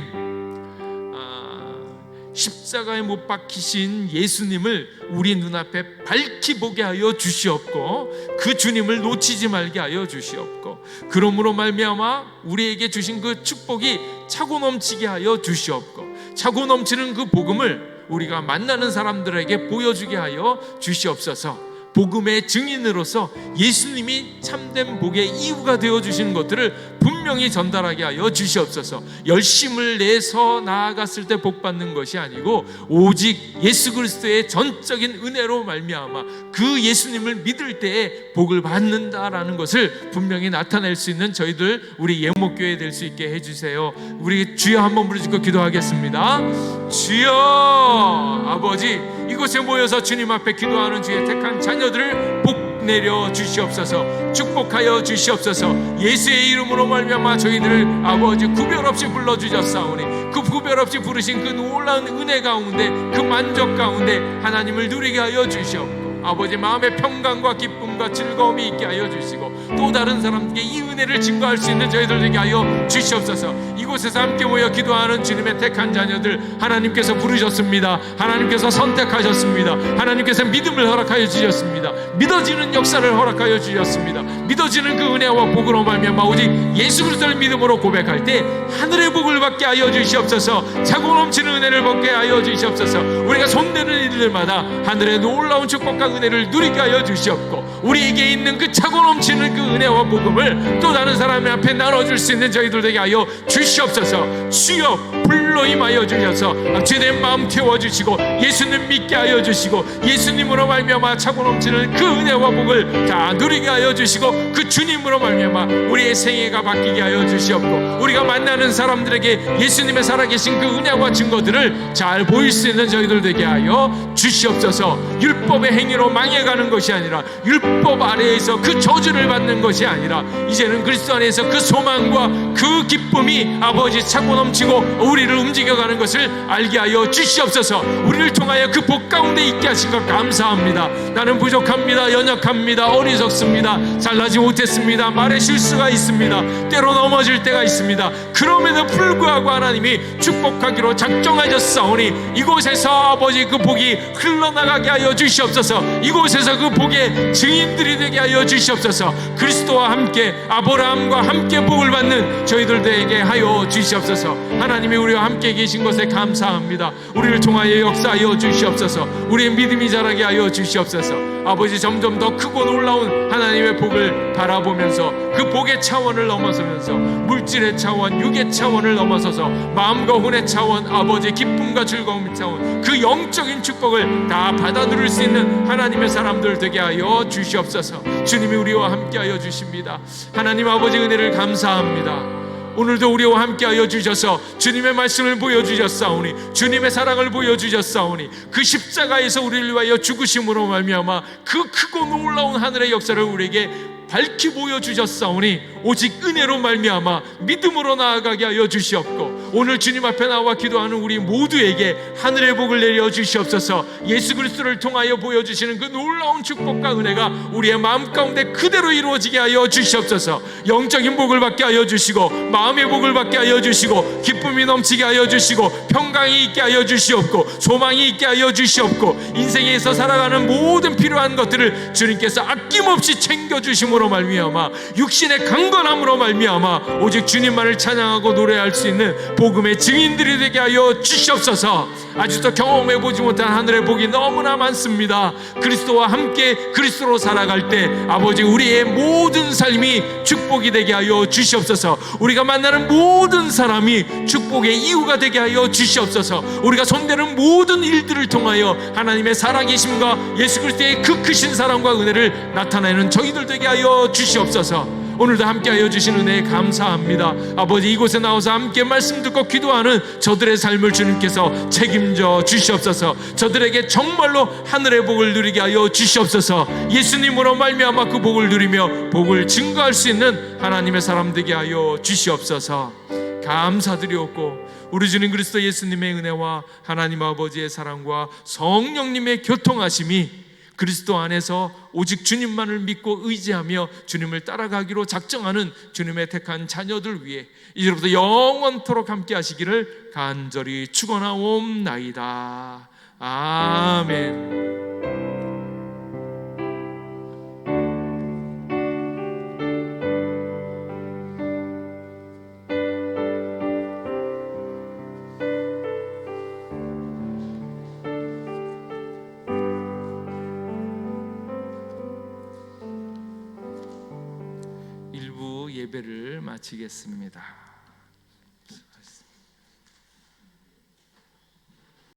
십자가에 못 박히신 예수님을 우리 눈앞에 밝히 보게 하여 주시옵고, 그 주님을 놓치지 말게 하여 주시옵고, 그러므로 말미암아 우리에게 주신 그 축복이 차고 넘치게 하여 주시옵고, 차고 넘치는 그 복음을 우리가 만나는 사람들에게 보여주게 하여 주시옵소서. 복음의 증인으로서 예수님이 참된 복의 이유가 되어주시는 것들을 분명히 전달하게 하여 주시옵소서. 열심을 내서 나아갔을 때 복 받는 것이 아니고 오직 예수 그리스도의 전적인 은혜로 말미암아 그 예수님을 믿을 때에 복을 받는다라는 것을 분명히 나타낼 수 있는 저희들 우리 예목교회 될 수 있게 해주세요. 우리 주여 한번 부르짖고 기도하겠습니다. 주여, 아버지, 이곳에 모여서 주님 앞에 기도하는 주의 택한 자녀들을 복 내려 주시옵소서. 축복하여 주시옵소서. 예수의 이름으로 말미암아 저희들을 아버지 구별 없이 불러주셨사오니 그 구별 없이 부르신 그 놀라운 은혜 가운데, 그 만족 가운데 하나님을 누리게 하여 주시옵고, 아버지 마음의 평강과 기쁨과 즐거움이 있게 하여 주시고, 또 다른 사람들에게 이 은혜를 증거할 수 있는 저희들 되게 하여 주시옵소서. 이곳에서 함께 모여 기도하는 주님의 택한 자녀들 하나님께서 부르셨습니다. 하나님께서 선택하셨습니다. 하나님께서 믿음을 허락하여 주셨습니다. 믿어지는 역사를 허락하여 주셨습니다. 믿어지는 그 은혜와 복으로 말미암아 오직 예수 그리스도를 믿음으로 고백할 때 하늘의 복을 받게 하여 주시옵소서. 차고 넘치는 은혜를 받게 하여 주시옵소서. 우리가 손대는 일들마다 하늘의 놀라운 축복과 은혜를 누리게 하여 주시옵고, 우리에게 있는 그 차고 넘치는 그 은혜와 복음을 또 다른 사람 앞에 나눠줄 수 있는 저희들 되게 하여 주시옵소서. 주여, 불로 임하여 주셔서 죄된 마음 태워주시고 예수님 믿게 하여 주시고, 예수님으로 말미암아 차고 넘치는 그 은혜와 복을 다 누리게 하여 주시고, 그 주님으로 말미암아 우리의 생애가 바뀌게 하여 주시옵고, 우리가 만나는 사람들에게 예수님의 살아계신 그 은혜와 증거들을 잘 보일 수 있는 저희들 되게 하여 주시옵소서. 율법의 행위로 망해가는 것이 아니라, 율법 아래에서 그 저주를 받는 것이 아니라, 이제는 그리스도 안에서 그 소망과 그 기쁨이 아버지 차고 넘치고 우리를 움직여가는 것을 알게 하여 주시옵소서. 우리를 통하여 그 복 가운데 있게 하신 것 감사합니다. 나는 부족합니다. 연약합니다. 어리석습니다. 잘나지 못했습니다. 말에 실수가 있습니다. 때로 넘어질 때가 있습니다. 그럼에도 불구하고 하나님이 축복하기로 작정하셨사오니 이곳에서 아버지 그 복이 흘러나가게 하여 주시옵소서. 이곳에서 그 복의 증인들이 되게 하여 주시옵소서. 그리스도와 함께 아브라함과 함께 복을 받는 저희들에게 하여 주시옵소서. 하나님이 우리와 함께 계신 것에 감사합니다. 우리를 통하여 역사하여 주시옵소서. 우리의 믿음이 자라게 하여 주시옵소서. 아버지, 점점 더 크고 놀라운 하나님의 복을 바라보면서 그 복의 차원을 넘어서면서 물질의 차원, 육의 차원을 넘어서서 마음과 혼의 차원, 아버지 기쁨과 즐거움의 차원, 그 영적인 축복을 다 받아 누릴 수 있는 하나님의 사람들 되게 하여 주시옵소서. 주님이 우리와 함께 하여 주십니다. 하나님 아버지 은혜를 감사합니다. 오늘도 우리와 함께하여 주셔서 주님의 말씀을 보여주셨사오니, 주님의 사랑을 보여주셨사오니, 그 십자가에서 우리를 위하여 죽으심으로 말미암아 그 크고 놀라운 하늘의 역사를 우리에게 밝히 보여주셨사오니 오직 은혜로 말미암아 믿음으로 나아가게 하여 주시옵고, 오늘 주님 앞에 나와 기도하는 우리 모두에게 하늘의 복을 내려 주시옵소서. 예수 그리스도를 통하여 보여주시는 그 놀라운 축복과 은혜가 우리의 마음 가운데 그대로 이루어지게 하여 주시옵소서. 영적인 복을 받게 하여 주시고, 마음의 복을 받게 하여 주시고, 기쁨이 넘치게 하여 주시고, 평강이 있게 하여 주시옵고, 소망이 있게 하여 주시옵고, 인생에서 살아가는 모든 필요한 것들을 주님께서 아낌없이 챙겨주심으로 말미암아 육신의 강건함으로 말미암아 오직 주님만을 찬양하고 노래할 수 있는 복음의 증인들이 되게 하여 주시옵소서. 아직도 경험해보지 못한 하늘의 복이 너무나 많습니다. 그리스도와 함께 그리스도로 살아갈 때 아버지 우리의 모든 삶이 축복이 되게 하여 주시옵소서. 우리가 만나는 모든 사람이 축복의 이유가 되게 하여 주시옵소서. 우리가 손대는 모든 일들을 통하여 하나님의 살아계심과 예수 그리스도의 그 크신 사랑과 은혜를 나타내는 저희들 되게 하여 주시옵소서. 오늘도 함께하여 주신 은혜에 감사합니다. 아버지, 이곳에 나와서 함께 말씀 듣고 기도하는 저들의 삶을 주님께서 책임져 주시옵소서. 저들에게 정말로 하늘의 복을 누리게 하여 주시옵소서. 예수님으로 말미암아 그 복을 누리며 복을 증거할 수 있는 하나님의 사람 되게 하여 주시옵소서. 감사드리옵고, 우리 주님 그리스도 예수님의 은혜와 하나님 아버지의 사랑과 성령님의 교통하심이 그리스도 안에서 오직 주님만을 믿고 의지하며 주님을 따라가기로 작정하는 주님의 택한 자녀들 위해 이제부터 영원토록 함께 하시기를 간절히 축원하옵나이다. 아멘. 예배를 마치겠습니다.